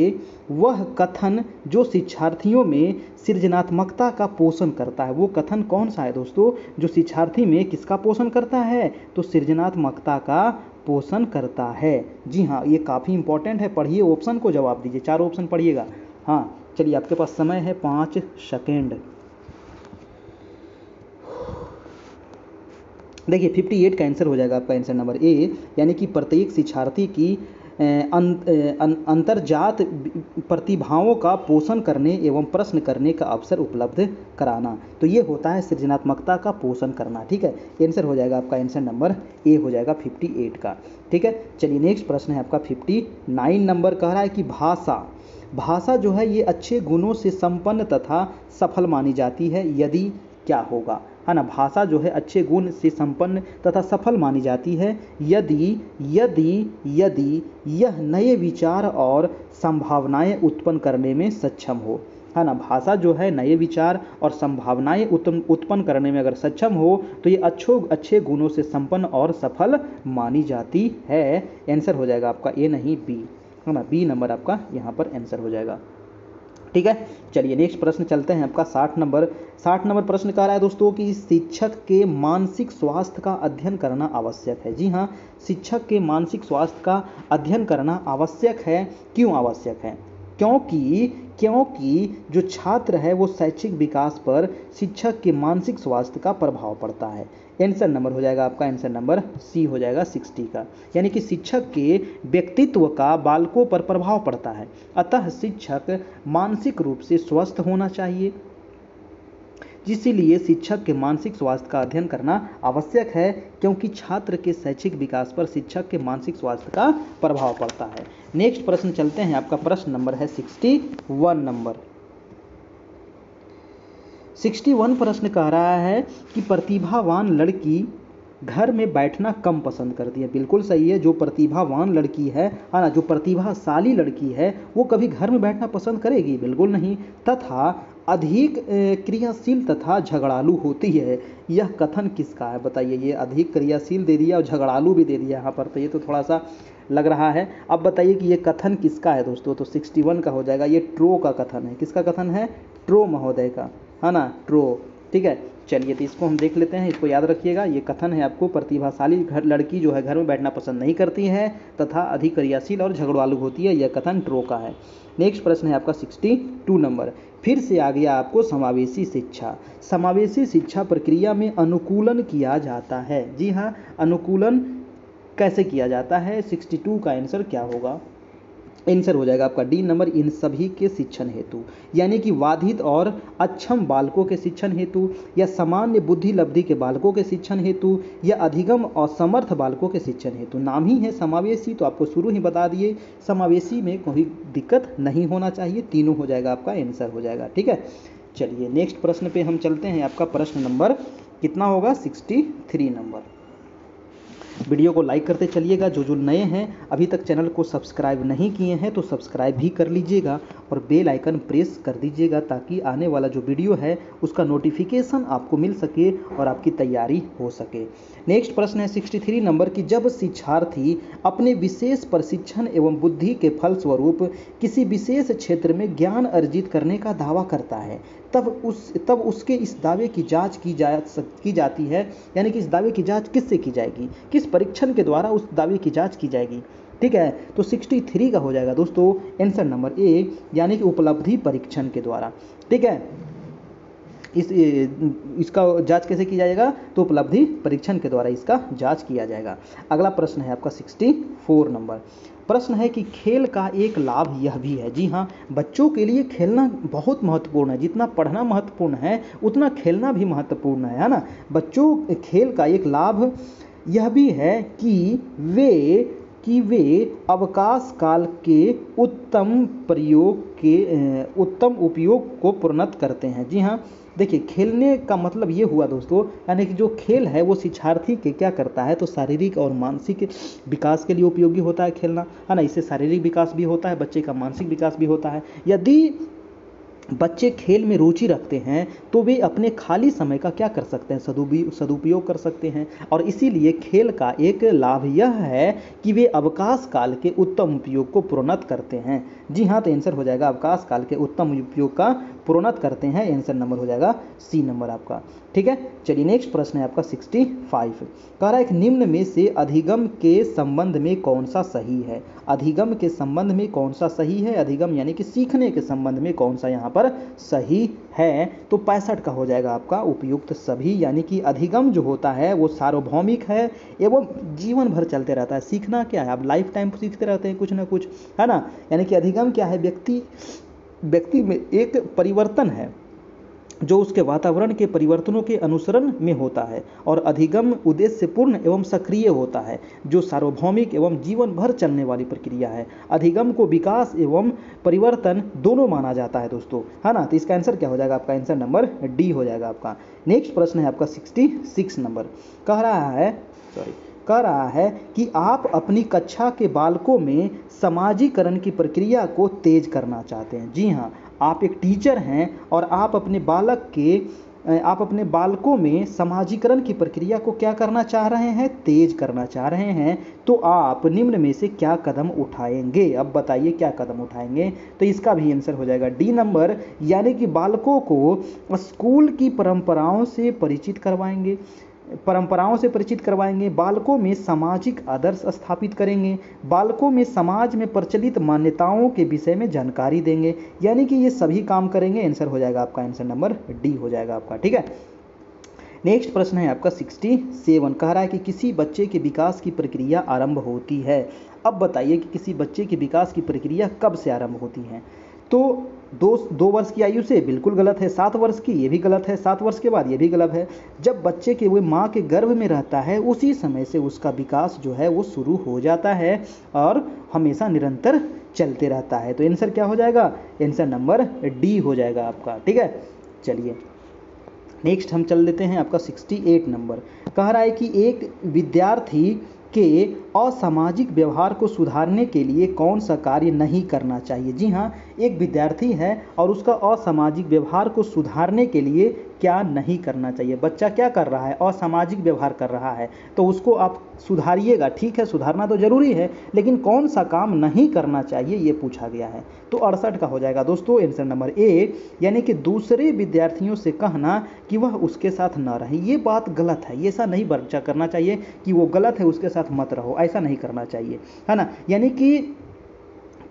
वह कथन जो शिक्षार्थियों में सृजनात्मकता का पोषण करता है, वो कथन कौन सा है दोस्तों जो शिक्षार्थी में किसका पोषण करता है? तो सृजनात्मकता का पोषण करता है। जी हाँ, ये काफ़ी इंपॉर्टेंट है, पढ़िए, ऑप्शन को जवाब दीजिए, 4 ऑप्शन पढ़िएगा। हाँ, चलिए आपके पास समय है 5 सेकेंड। देखिए 58 का आंसर हो जाएगा आपका आंसर नंबर ए, यानी कि प्रत्येक शिक्षार्थी की अंतर्जात प्रतिभाओं का पोषण करने एवं प्रश्न करने का अवसर उपलब्ध कराना। तो ये होता है सृजनात्मकता का पोषण करना। ठीक है, आंसर हो जाएगा आपका आंसर नंबर ए हो जाएगा 58 का। ठीक है, चलिए नेक्स्ट प्रश्न है आपका 59 नंबर कह रहा है कि भाषा जो है ये अच्छे गुणों से संपन्न तथा सफल मानी जाती है, यदि क्या होगा, है ना। भाषा जो है अच्छे गुण से संपन्न तथा सफल मानी जाती है यदि यह नए विचार और संभावनाएं उत्पन्न करने में सक्षम हो, है ना। भाषा जो है नए विचार और संभावनाएं उत्पन्न करने में अगर सक्षम हो तो ये अच्छे गुणों से संपन्न और सफल मानी जाती है। आंसर हो जाएगा आपका ए नहीं बी, है ना, बी नंबर आपका यहाँ पर आंसर हो जाएगा। ठीक है, चलिए नेक्स्ट प्रश्न चलते हैं आपका 60 नंबर प्रश्न कह रहा है दोस्तों कि शिक्षक के मानसिक स्वास्थ्य का अध्ययन करना आवश्यक है। जी हाँ, शिक्षक के मानसिक स्वास्थ्य का अध्ययन करना आवश्यक है। क्यों आवश्यक है? क्योंकि जो छात्र है वो शैक्षिक विकास पर शिक्षक के मानसिक स्वास्थ्य का प्रभाव पड़ता है। आंसर नंबर हो जाएगा आपका, आंसर नंबर सी हो जाएगा 60 का। यानी कि शिक्षक के व्यक्तित्व का बालकों पर प्रभाव पड़ता है, अतः शिक्षक मानसिक रूप से स्वस्थ होना चाहिए, इसीलिए शिक्षक के मानसिक स्वास्थ्य का अध्ययन करना आवश्यक है, क्योंकि छात्र के शैक्षिक विकास पर शिक्षक के मानसिक स्वास्थ्य का प्रभाव पड़ता है। नेक्स्ट प्रश्न चलते हैं, आपका प्रश्न नंबर है 61 नंबर। 61 प्रश्न कह रहा है कि प्रतिभावान लड़की घर में बैठना कम पसंद करती है। बिल्कुल सही है, जो प्रतिभावान लड़की है ना, जो प्रतिभाशाली लड़की है वो कभी घर में बैठना पसंद करेगी? बिल्कुल नहीं। तथा अधिक क्रियाशील तथा झगड़ालू होती है, यह कथन किसका है? बताइए। ये अधिक क्रियाशील दे दिया और झगड़ालू भी दे दिया यहाँ पर, तो ये तो थोड़ा सा लग रहा है। अब बताइए कि ये कथन किसका है दोस्तों? तो 61 का हो जाएगा, ये ट्रो का कथन है। किसका कथन है? ट्रो महोदय का, है ना, ट्रो। ठीक है, चलिए तो इसको हम देख लेते हैं, इसको याद रखिएगा। ये कथन है आपको, प्रतिभाशाली लड़की जो है घर में बैठना पसंद नहीं करती है तथा अधिक क्रियाशील और झगड़ालू होती है, यह कथन ट्रो का है। नेक्स्ट प्रश्न है आपका 62 नंबर। फिर से आ गया आपको समावेशी शिक्षा। समावेशी शिक्षा प्रक्रिया में अनुकूलन किया जाता है। जी हाँ, अनुकूलन कैसे किया जाता है? 62 का आंसर क्या होगा? आंसर हो जाएगा आपका डी नंबर, इन सभी के शिक्षण हेतु, यानी कि बाधित और अक्षम बालकों के शिक्षण हेतु, या सामान्य बुद्धि लब्धि के बालकों के शिक्षण हेतु, या अधिगम और समर्थ बालकों के शिक्षण हेतु। नाम ही है समावेशी, तो आपको शुरू ही बता दिए समावेशी में कोई दिक्कत नहीं होना चाहिए, तीनों हो जाएगा आपका, आंसर हो जाएगा। ठीक है, चलिए नेक्स्ट प्रश्न पे हम चलते हैं। आपका प्रश्न नंबर कितना होगा? 63 नंबर। वीडियो को लाइक करते चलिएगा। जो नए हैं अभी तक चैनल को सब्सक्राइब नहीं किए हैं तो सब्सक्राइब भी कर लीजिएगा और बेल आइकन प्रेस कर दीजिएगा, ताकि आने वाला जो वीडियो है उसका नोटिफिकेशन आपको मिल सके और आपकी तैयारी हो सके। नेक्स्ट प्रश्न है 63 नंबर की, जब शिक्षार्थी अपने विशेष प्रशिक्षण एवं बुद्धि के फलस्वरूप किसी विशेष क्षेत्र में ज्ञान अर्जित करने का दावा करता है, तब उसके इस दावे की जांच की जाती है। यानी कि इस दावे की जांच किससे की जाएगी? किस परीक्षण के द्वारा उस दावे की जांच की जाएगी? ठीक है, तो 63 का हो जाएगा दोस्तों आंसर नंबर ए, यानी कि उपलब्धि परीक्षण के द्वारा। ठीक है, इसका जांच कैसे की जाएगा? तो उपलब्धि परीक्षण के द्वारा इसका जांच किया जाएगा। अगला प्रश्न है आपका 64 नंबर। प्रश्न है कि खेल का एक लाभ यह भी है। जी हाँ, बच्चों के लिए खेलना बहुत महत्वपूर्ण है। जितना पढ़ना महत्वपूर्ण है उतना खेलना भी महत्वपूर्ण है ना। बच्चों खेल का एक लाभ यह भी है कि वे अवकाश काल के उत्तम उपयोग को प्रोन्नत करते हैं। जी हाँ, देखिए खेलने का मतलब ये हुआ दोस्तों, यानी कि जो खेल है वो शिक्षार्थी के क्या करता है, तो शारीरिक और मानसिक विकास के लिए उपयोगी होता है खेलना, है ना। इससे शारीरिक विकास भी होता है, बच्चे का मानसिक विकास भी होता है। यदि बच्चे खेल में रुचि रखते हैं तो वे अपने खाली समय का क्या कर सकते हैं? सदुपयोग कर सकते हैं। और इसीलिए खेल का एक लाभ यह है कि वे अवकाश काल के उत्तम उपयोग को प्रोन्नत करते हैं। जी हाँ, तो आंसर हो जाएगा अवकाश काल के उत्तम उपयोग का प्रोन्नत करते हैं। आंसर नंबर हो जाएगा सी नंबर आपका। ठीक है, चलिए नेक्स्ट प्रश्न है आपका 65। कह रहा है कि निम्न में से अधिगम के संबंध में कौन सा सही है? अधिगम के संबंध में कौन सा सही है? अधिगम यानी कि सीखने के संबंध में कौन सा यहाँ पर सही है? तो 65 का हो जाएगा आपका उपयुक्त सभी। यानी कि अधिगम जो होता है वो सार्वभौमिक है एवं जीवन भर चलते रहता है। सीखना क्या है? आप लाइफ टाइम सीखते रहते हैं कुछ ना कुछ, है ना। यानी कि अधिगम क्या है? व्यक्ति में एक परिवर्तन है जो उसके वातावरण के परिवर्तनों के अनुसरण में होता है, और अधिगम उद्देश्यपूर्ण एवं सक्रिय होता है जो सार्वभौमिक एवं जीवन भर चलने वाली प्रक्रिया है। अधिगम को विकास एवं परिवर्तन दोनों माना जाता है दोस्तों, है ना। तो इसका आंसर क्या हो जाएगा? आपका आंसर नंबर डी हो जाएगा आपका। नेक्स्ट प्रश्न है आपका 66 नंबर। कह रहा है कि आप अपनी कक्षा के बालकों में समाजीकरण की प्रक्रिया को तेज करना चाहते हैं। जी हाँ, आप एक टीचर हैं और आप अपने बालकों में समाजीकरण की प्रक्रिया को क्या करना चाह रहे हैं? तेज करना चाह रहे हैं। तो आप निम्न में से क्या कदम उठाएंगे? अब बताइए क्या कदम उठाएंगे? तो इसका भी आंसर हो जाएगा डी नंबर, यानी कि बालकों को स्कूल की परंपराओं से परिचित करवाएंगे, परंपराओं से परिचित करवाएंगे, बालकों में सामाजिक आदर्श स्थापित करेंगे, बालकों में समाज में प्रचलित मान्यताओं के विषय में जानकारी देंगे। यानी कि ये सभी काम करेंगे। आंसर हो जाएगा आपका, आंसर नंबर डी हो जाएगा आपका। ठीक है, नेक्स्ट प्रश्न है आपका 67। कह रहा है कि किसी बच्चे के विकास की प्रक्रिया आरंभ होती है। अब बताइए कि किसी बच्चे के विकास की प्रक्रिया कब से आरंभ होती है। तो 2 वर्ष की आयु से, बिल्कुल गलत है। 7 वर्ष की, ये भी गलत है। 7 वर्ष के बाद, ये भी गलत है। जब बच्चे के वो माँ के गर्भ में रहता है उसी समय से उसका विकास जो है वो शुरू हो जाता है और हमेशा निरंतर चलते रहता है। तो आंसर क्या हो जाएगा, आंसर नंबर डी हो जाएगा आपका। ठीक है, चलिए नेक्स्ट हम चल देते हैं आपका 68 नंबर। कह रहा है कि एक विद्यार्थी के असामाजिक व्यवहार को सुधारने के लिए कौन सा कार्य नहीं करना चाहिए। जी हाँ, एक विद्यार्थी है और उसका असामाजिक व्यवहार को सुधारने के लिए क्या नहीं करना चाहिए। बच्चा क्या कर रहा है, असामाजिक व्यवहार कर रहा है, तो उसको आप सुधारिएगा। ठीक है, सुधारना तो जरूरी है, लेकिन कौन सा काम नहीं करना चाहिए ये पूछा गया है। तो 68 का हो जाएगा दोस्तों आंसर नंबर ए, यानी कि दूसरे विद्यार्थियों से कहना कि वह उसके साथ न रहे। ये बात गलत है, ये ऐसा नहीं बच्चा करना चाहिए कि वो गलत है उसके साथ मत रहो, ऐसा नहीं करना चाहिए, है ना। यानी कि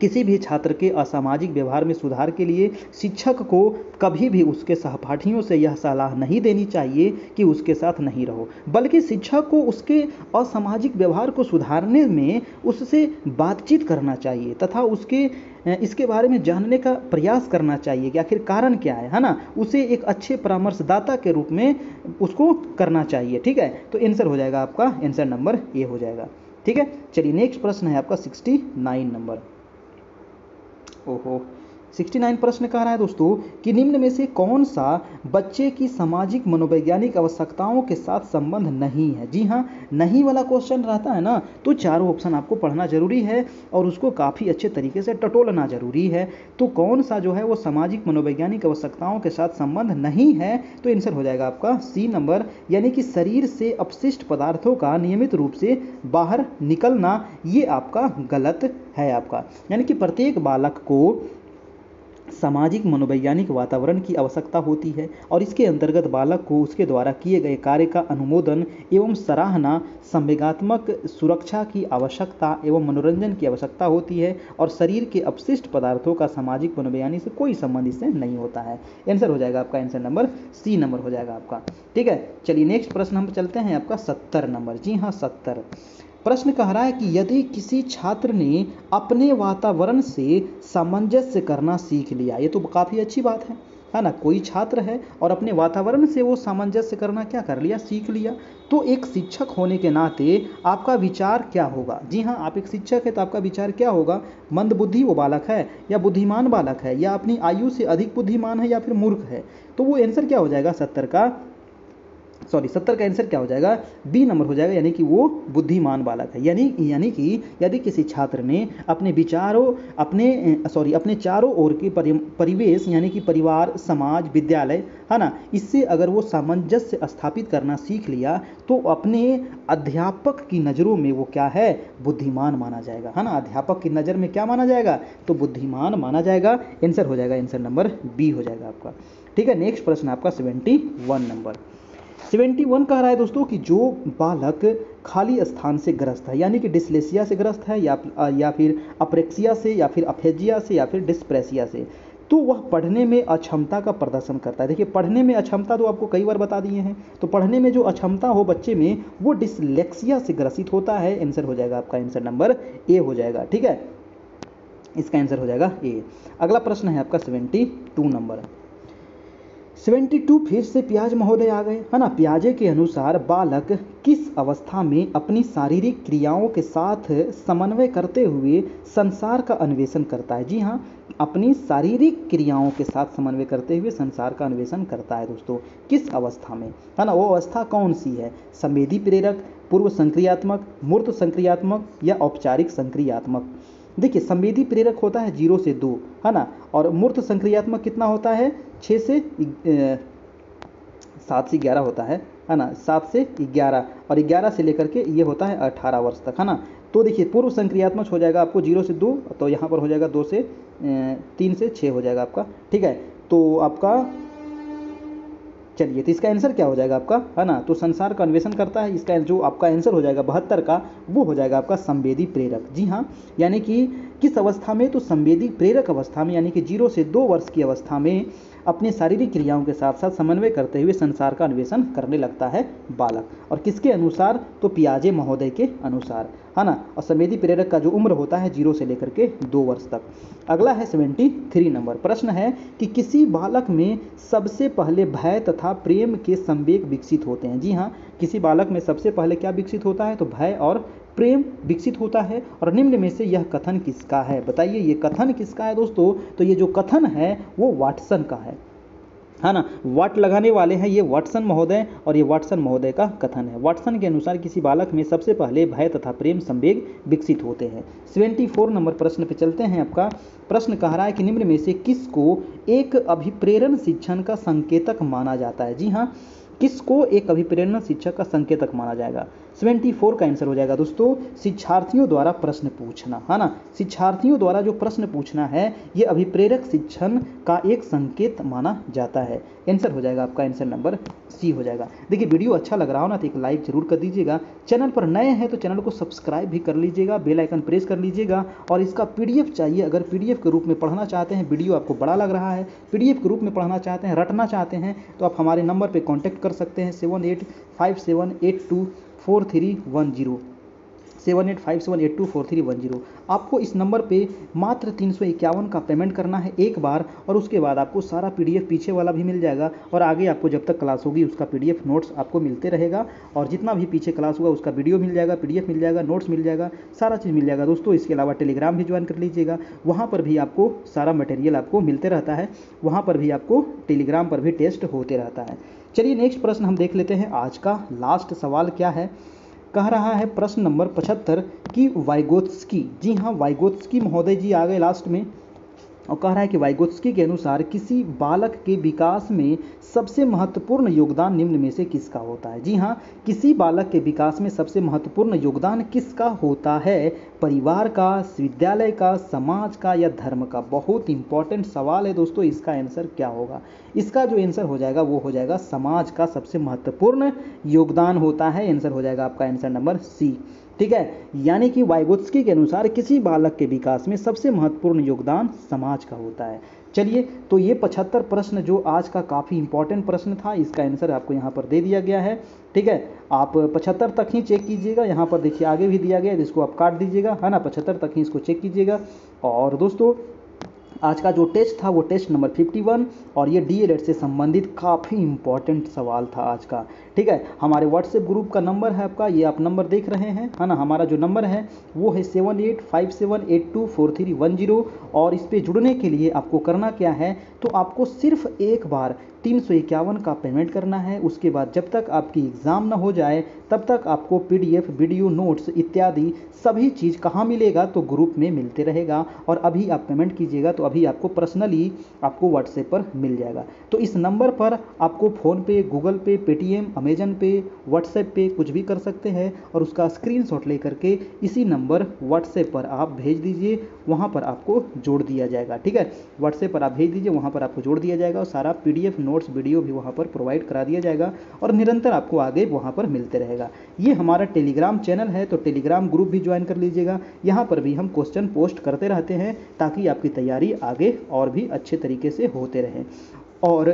किसी भी छात्र के असामाजिक व्यवहार में सुधार के लिए शिक्षक को कभी भी उसके सहपाठियों से यह सलाह नहीं देनी चाहिए कि उसके साथ नहीं रहो, बल्कि शिक्षक को उसके असामाजिक व्यवहार को सुधारने में उससे बातचीत करना चाहिए तथा इसके बारे में जानने का प्रयास करना चाहिए कि आखिर कारण क्या है ना। उसे एक अच्छे परामर्शदाता के रूप में उसको करना चाहिए। ठीक है, तो आंसर हो जाएगा आपका, आंसर नंबर ए हो जाएगा। ठीक है, चलिए नेक्स्ट प्रश्न है आपका 69 नंबर। ओहो, 69 प्रश्न कह रहा है दोस्तों कि निम्न में से कौन सा बच्चे की सामाजिक मनोवैज्ञानिक आवश्यकताओं के साथ संबंध नहीं है। जी हाँ, नहीं वाला क्वेश्चन रहता है ना, तो चारों ऑप्शन आपको पढ़ना जरूरी है और उसको काफ़ी अच्छे तरीके से टटोलना जरूरी है। तो कौन सा जो है वो सामाजिक मनोवैज्ञानिक आवश्यकताओं के साथ संबंध नहीं है, तो आंसर हो जाएगा आपका सी नंबर, यानी कि शरीर से अपशिष्ट पदार्थों का नियमित रूप से बाहर निकलना। ये आपका गलत है आपका। यानी कि प्रत्येक बालक को सामाजिक मनोवैज्ञानिक वातावरण की आवश्यकता होती है और इसके अंतर्गत बालक को उसके द्वारा किए गए कार्य का अनुमोदन एवं सराहना, संवेगात्मक सुरक्षा की आवश्यकता एवं मनोरंजन की आवश्यकता होती है और शरीर के अपशिष्ट पदार्थों का सामाजिक मनोवैज्ञानिक से कोई संबंध इससे नहीं होता है। आंसर हो जाएगा आपका, आंसर नंबर सी नंबर हो जाएगा आपका। ठीक है, चलिए नेक्स्ट प्रश्न हम चलते हैं आपका 70 नंबर। जी हाँ, 70 प्रश्न कह रहा है कि यदि किसी छात्र ने अपने वातावरण से सामंजस्य करना सीख लिया, ये तो काफ़ी अच्छी बात है ना। कोई छात्र है और अपने वातावरण से वो सामंजस्य करना क्या कर लिया, सीख लिया, तो एक शिक्षक होने के नाते आपका विचार क्या होगा। जी हाँ, आप एक शिक्षक है तो आपका विचार क्या होगा, मंदबुद्धि वो बालक है या बुद्धिमान बालक है या अपनी आयु से अधिक बुद्धिमान है या फिर मूर्ख है। तो वो आंसर क्या हो जाएगा, 70 का आंसर क्या हो जाएगा, बी नंबर हो जाएगा, यानी कि वो बुद्धिमान बालक है। यानी कि यदि किसी छात्र ने अपने विचारों अपने चारों ओर के परिवेश यानी कि परिवार, समाज, विद्यालय, है ना, इससे अगर वो सामंजस्य स्थापित करना सीख लिया तो अपने अध्यापक की नज़रों में वो क्या है, बुद्धिमान माना जाएगा, है ना। अध्यापक की नज़र में क्या माना जाएगा, तो बुद्धिमान माना जाएगा। आंसर हो जाएगा, आंसर नंबर बी हो जाएगा आपका। ठीक है, नेक्स्ट प्रश्न आपका 71 नंबर। 71 कह रहा है दोस्तों कि जो बालक खाली स्थान से ग्रस्त है, यानी कि डिस्लेक्सिया से ग्रस्त है या फिर अप्रेक्सिया से या फिर अफेजिया से या फिर डिस्प्रेसिया से, तो वह पढ़ने में अक्षमता का प्रदर्शन करता है। देखिए, पढ़ने में अक्षमता तो आपको कई बार बता दिए हैं, तो पढ़ने में जो अक्षमता हो बच्चे में वो डिस्लेक्सिया से ग्रसित होता है। आंसर हो जाएगा आपका, आंसर नंबर ए हो जाएगा। ठीक है, इसका आंसर हो जाएगा ए। अगला प्रश्न है आपका 72 नंबर। 72 फिर से प्याज महोदय आ गए, है ना। प्याजे के अनुसार बालक किस अवस्था में अपनी शारीरिक क्रियाओं के साथ समन्वय करते हुए संसार का अन्वेषण करता है। जी हाँ, अपनी शारीरिक क्रियाओं के साथ समन्वय करते हुए संसार का अन्वेषण करता है दोस्तों। किस अवस्था में, है ना, वो अवस्था कौन सी है, संवेदी प्रेरक, पूर्व संक्रियात्मक, मूर्त संक्रियात्मक या औपचारिक संक्रियात्मक। देखिए, संवेदी प्रेरक होता है 0 से 2, है ना, और मूर्त संक्रियात्मक कितना होता है, 7 से 11 होता है ना, 7 से 11 और 11 से लेकर के ये होता है 18 वर्ष तक, है ना। तो देखिए, पूर्व संक्रियात्मक हो जाएगा आपको 0 से 2, तो यहाँ पर हो जाएगा 3 से 6 हो जाएगा आपका। ठीक है, तो आपका चलिए, तो इसका आंसर क्या हो जाएगा आपका, है ना, तो संसार का अन्वेषण करता है, इसका जो आपका आंसर हो जाएगा 72 का, वो हो जाएगा आपका संवेदी प्रेरक। जी हाँ, यानी कि किस अवस्था में, तो संवेदी प्रेरक अवस्था में, यानी कि 0 से 2 वर्ष की अवस्था में अपने शारीरिक क्रियाओं के साथ साथ समन्वय करते हुए संसार का अन्वेषण करने लगता है बालक। और किसके अनुसार, तो पियाजे महोदय के अनुसार, है ना। और संवेदी प्रेरक का जो उम्र होता है 0 से लेकर के 2 वर्ष तक। अगला है 73 नंबर प्रश्न है कि किसी बालक में सबसे पहले भय तथा प्रेम के संवेग विकसित होते हैं। जी हाँ, किसी बालक में सबसे पहले क्या विकसित होता है, तो भय और प्रेम विकसित होता है। और निम्न में से यह कथन किसका है, बताइए ये कथन किसका है दोस्तों, तो ये जो कथन है वो वाटसन का है ना। वाट लगाने वाले हैं ये वाटसन महोदय, और ये वाटसन महोदय का कथन है। वाटसन के अनुसार किसी बालक में सबसे पहले भय तथा प्रेम संवेग विकसित होते हैं। 74 नंबर प्रश्न पे चलते हैं। आपका प्रश्न कह रहा है कि निम्न में से किसको एक अभिप्रेरण शिक्षण का संकेतक माना जाता है। जी हाँ, किसको एक अभिप्रेरण शिक्षक का संकेतक माना जाएगा। 74 का आंसर हो जाएगा दोस्तों शिक्षार्थियों द्वारा प्रश्न पूछना, है ना। शिक्षार्थियों द्वारा जो प्रश्न पूछना है ये अभिप्रेरक शिक्षण का एक संकेत माना जाता है। आंसर हो जाएगा आपका आंसर नंबर सी हो जाएगा। देखिए वीडियो अच्छा लग रहा हो ना तो एक लाइक जरूर कर दीजिएगा। चैनल पर नए हैं तो चैनल को सब्सक्राइब भी कर लीजिएगा, बेल आइकन प्रेस कर लीजिएगा। और इसका पीडीएफ चाहिए, अगर पीडीएफ के रूप में पढ़ना चाहते हैं, वीडियो आपको बड़ा लग रहा है, पीडीएफ के रूप में पढ़ना चाहते हैं, रटना चाहते हैं, तो आप हमारे नंबर पर कॉन्टैक्ट कर सकते हैं 7857824310 7857824310। आपको इस नंबर पे मात्र 351 का पेमेंट करना है एक बार, और उसके बाद आपको सारा पीडीएफ पीछे वाला भी मिल जाएगा, और आगे आपको जब तक क्लास होगी उसका पीडीएफ नोट्स आपको मिलते रहेगा, और जितना भी पीछे क्लास हुआ उसका वीडियो मिल जाएगा, पीडीएफ मिल जाएगा, नोट्स मिल जाएगा, सारा चीज़ मिल जाएगा दोस्तों। इसके अलावा टेलीग्राम भी ज्वाइन कर लीजिएगा, वहाँ पर भी आपको सारा मटेरियल आपको मिलते रहता है, वहाँ पर भी आपको टेलीग्राम पर भी टेस्ट होते रहता है। चलिए नेक्स्ट प्रश्न हम देख लेते हैं। आज का लास्ट सवाल क्या है, कह रहा है प्रश्न नंबर 75 कि वाइगोत्स्की, जी हाँ वाइगोत्स्की महोदय जी आ गए लास्ट में, और कह रहा है कि वाइगोत्स्की के अनुसार किसी बालक के विकास में सबसे महत्वपूर्ण योगदान निम्न में से किसका होता है। जी हाँ, किसी बालक के विकास में सबसे महत्वपूर्ण योगदान किसका होता है, परिवार का, विद्यालय का, समाज का या धर्म का। बहुत इंपॉर्टेंट सवाल है दोस्तों, इसका आंसर क्या होगा। इसका जो आंसर हो जाएगा वो हो जाएगा समाज का सबसे महत्वपूर्ण योगदान होता है। आंसर हो जाएगा आपका आंसर नंबर सी, ठीक है। यानी कि वाइगोत्स्की के अनुसार किसी बालक के विकास में सबसे महत्वपूर्ण योगदान समाज का होता है। चलिए, तो ये 75 प्रश्न जो आज का काफ़ी इंपॉर्टेंट प्रश्न था, इसका आंसर आपको यहाँ पर दे दिया गया है, ठीक है। आप 75 तक ही चेक कीजिएगा, यहाँ पर देखिए आगे भी दिया गया है, जिसको आप काट दीजिएगा, है ना। 75 तक ही इसको चेक कीजिएगा। और दोस्तों आज का जो टेस्ट था वो टेस्ट नंबर 51, और ये डीएलएड से संबंधित काफ़ी इंपॉर्टेंट सवाल था आज का, ठीक है। हमारे व्हाट्सएप ग्रुप का नंबर है आपका, ये आप नंबर देख रहे हैं, है ना। हमारा जो नंबर है वो है 7857824310, और इस पर जुड़ने के लिए आपको करना क्या है, तो आपको सिर्फ एक बार 351 का पेमेंट करना है। उसके बाद जब तक आपकी एग्ज़ाम ना हो जाए तब तक आपको पीडीएफ, वीडियो, नोट्स इत्यादि सभी चीज़ कहाँ मिलेगा, तो ग्रुप में मिलते रहेगा। और अभी आप पेमेंट कीजिएगा तो अभी आपको पर्सनली आपको व्हाट्सएप पर मिल जाएगा। तो इस नंबर पर आपको फ़ोनपे, गूगल पे, पेटीएम, अमेजन पे, व्हाट्सएप पे कुछ भी कर सकते हैं, और उसका स्क्रीनशॉट लेकर के इसी नंबर व्हाट्सएप पर आप भेज दीजिए, वहाँ पर आपको जोड़ दिया जाएगा, ठीक है। व्हाट्सएप पर आप भेज दीजिए, वहाँ पर आपको जोड़ दिया जाएगा, और सारा पीडीएफ, नोट्स, वीडियो भी वहाँ पर प्रोवाइड करा दिया जाएगा, और निरंतर आपको आगे वहाँ पर मिलते रहेगा। ये हमारा टेलीग्राम चैनल है, तो टेलीग्राम ग्रुप भी ज्वाइन कर लीजिएगा। यहाँ पर भी हम क्वेश्चन पोस्ट करते रहते हैं ताकि आपकी तैयारी आगे और भी अच्छे तरीके से होते रहें। और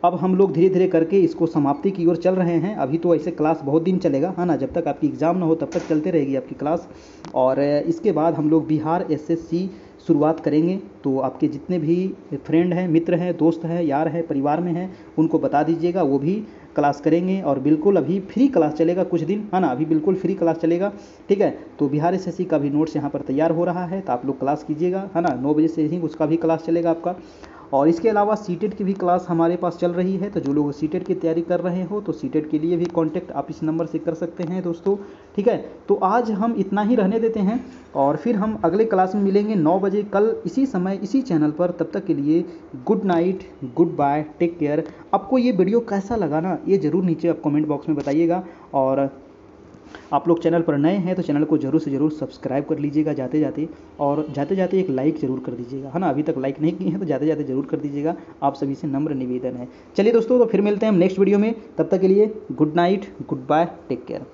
अब हम लोग धीरे धीरे करके इसको समाप्ति की ओर चल रहे हैं। अभी तो ऐसे क्लास बहुत दिन चलेगा, है ना, जब तक आपकी एग्ज़ाम ना हो तब तक चलते रहेगी आपकी क्लास। और इसके बाद हम लोग बिहार एसएससी शुरुआत करेंगे। तो आपके जितने भी फ्रेंड हैं, मित्र हैं, दोस्त हैं, यार हैं, परिवार में हैं, उनको बता दीजिएगा, वो भी क्लास करेंगे। और बिल्कुल अभी फ्री क्लास चलेगा कुछ दिन, है ना, अभी बिल्कुल फ्री क्लास चलेगा, ठीक है। तो बिहार एसएससी का भी नोट्स यहाँ पर तैयार हो रहा है, तो आप लोग क्लास कीजिएगा, है ना। 9 बजे से ही उसका भी क्लास चलेगा आपका। और इसके अलावा सीटेट की भी क्लास हमारे पास चल रही है, तो जो लोग सीटेट की तैयारी कर रहे हो तो सीटेट के लिए भी कांटेक्ट आप इस नंबर से कर सकते हैं दोस्तों, ठीक है। तो आज हम इतना ही रहने देते हैं, और फिर हम अगले क्लास में मिलेंगे 9 बजे कल इसी समय इसी चैनल पर। तब तक के लिए good night, goodbye, take care. आपको ये वीडियो कैसा लगा ना, ये ज़रूर नीचे आप कमेंट बॉक्स में बताइएगा। और आप लोग चैनल पर नए हैं तो चैनल को जरूर से जरूर सब्सक्राइब कर लीजिएगा जाते जाते, और जाते जाते एक लाइक जरूर कर दीजिएगा, है ना। अभी तक लाइक नहीं किए हैं तो जाते जाते जरूर कर दीजिएगा, आप सभी से नम्र निवेदन है। चलिए दोस्तों, तो फिर मिलते हैं हम नेक्स्ट वीडियो में, तब तक के लिए good night, goodbye, take care.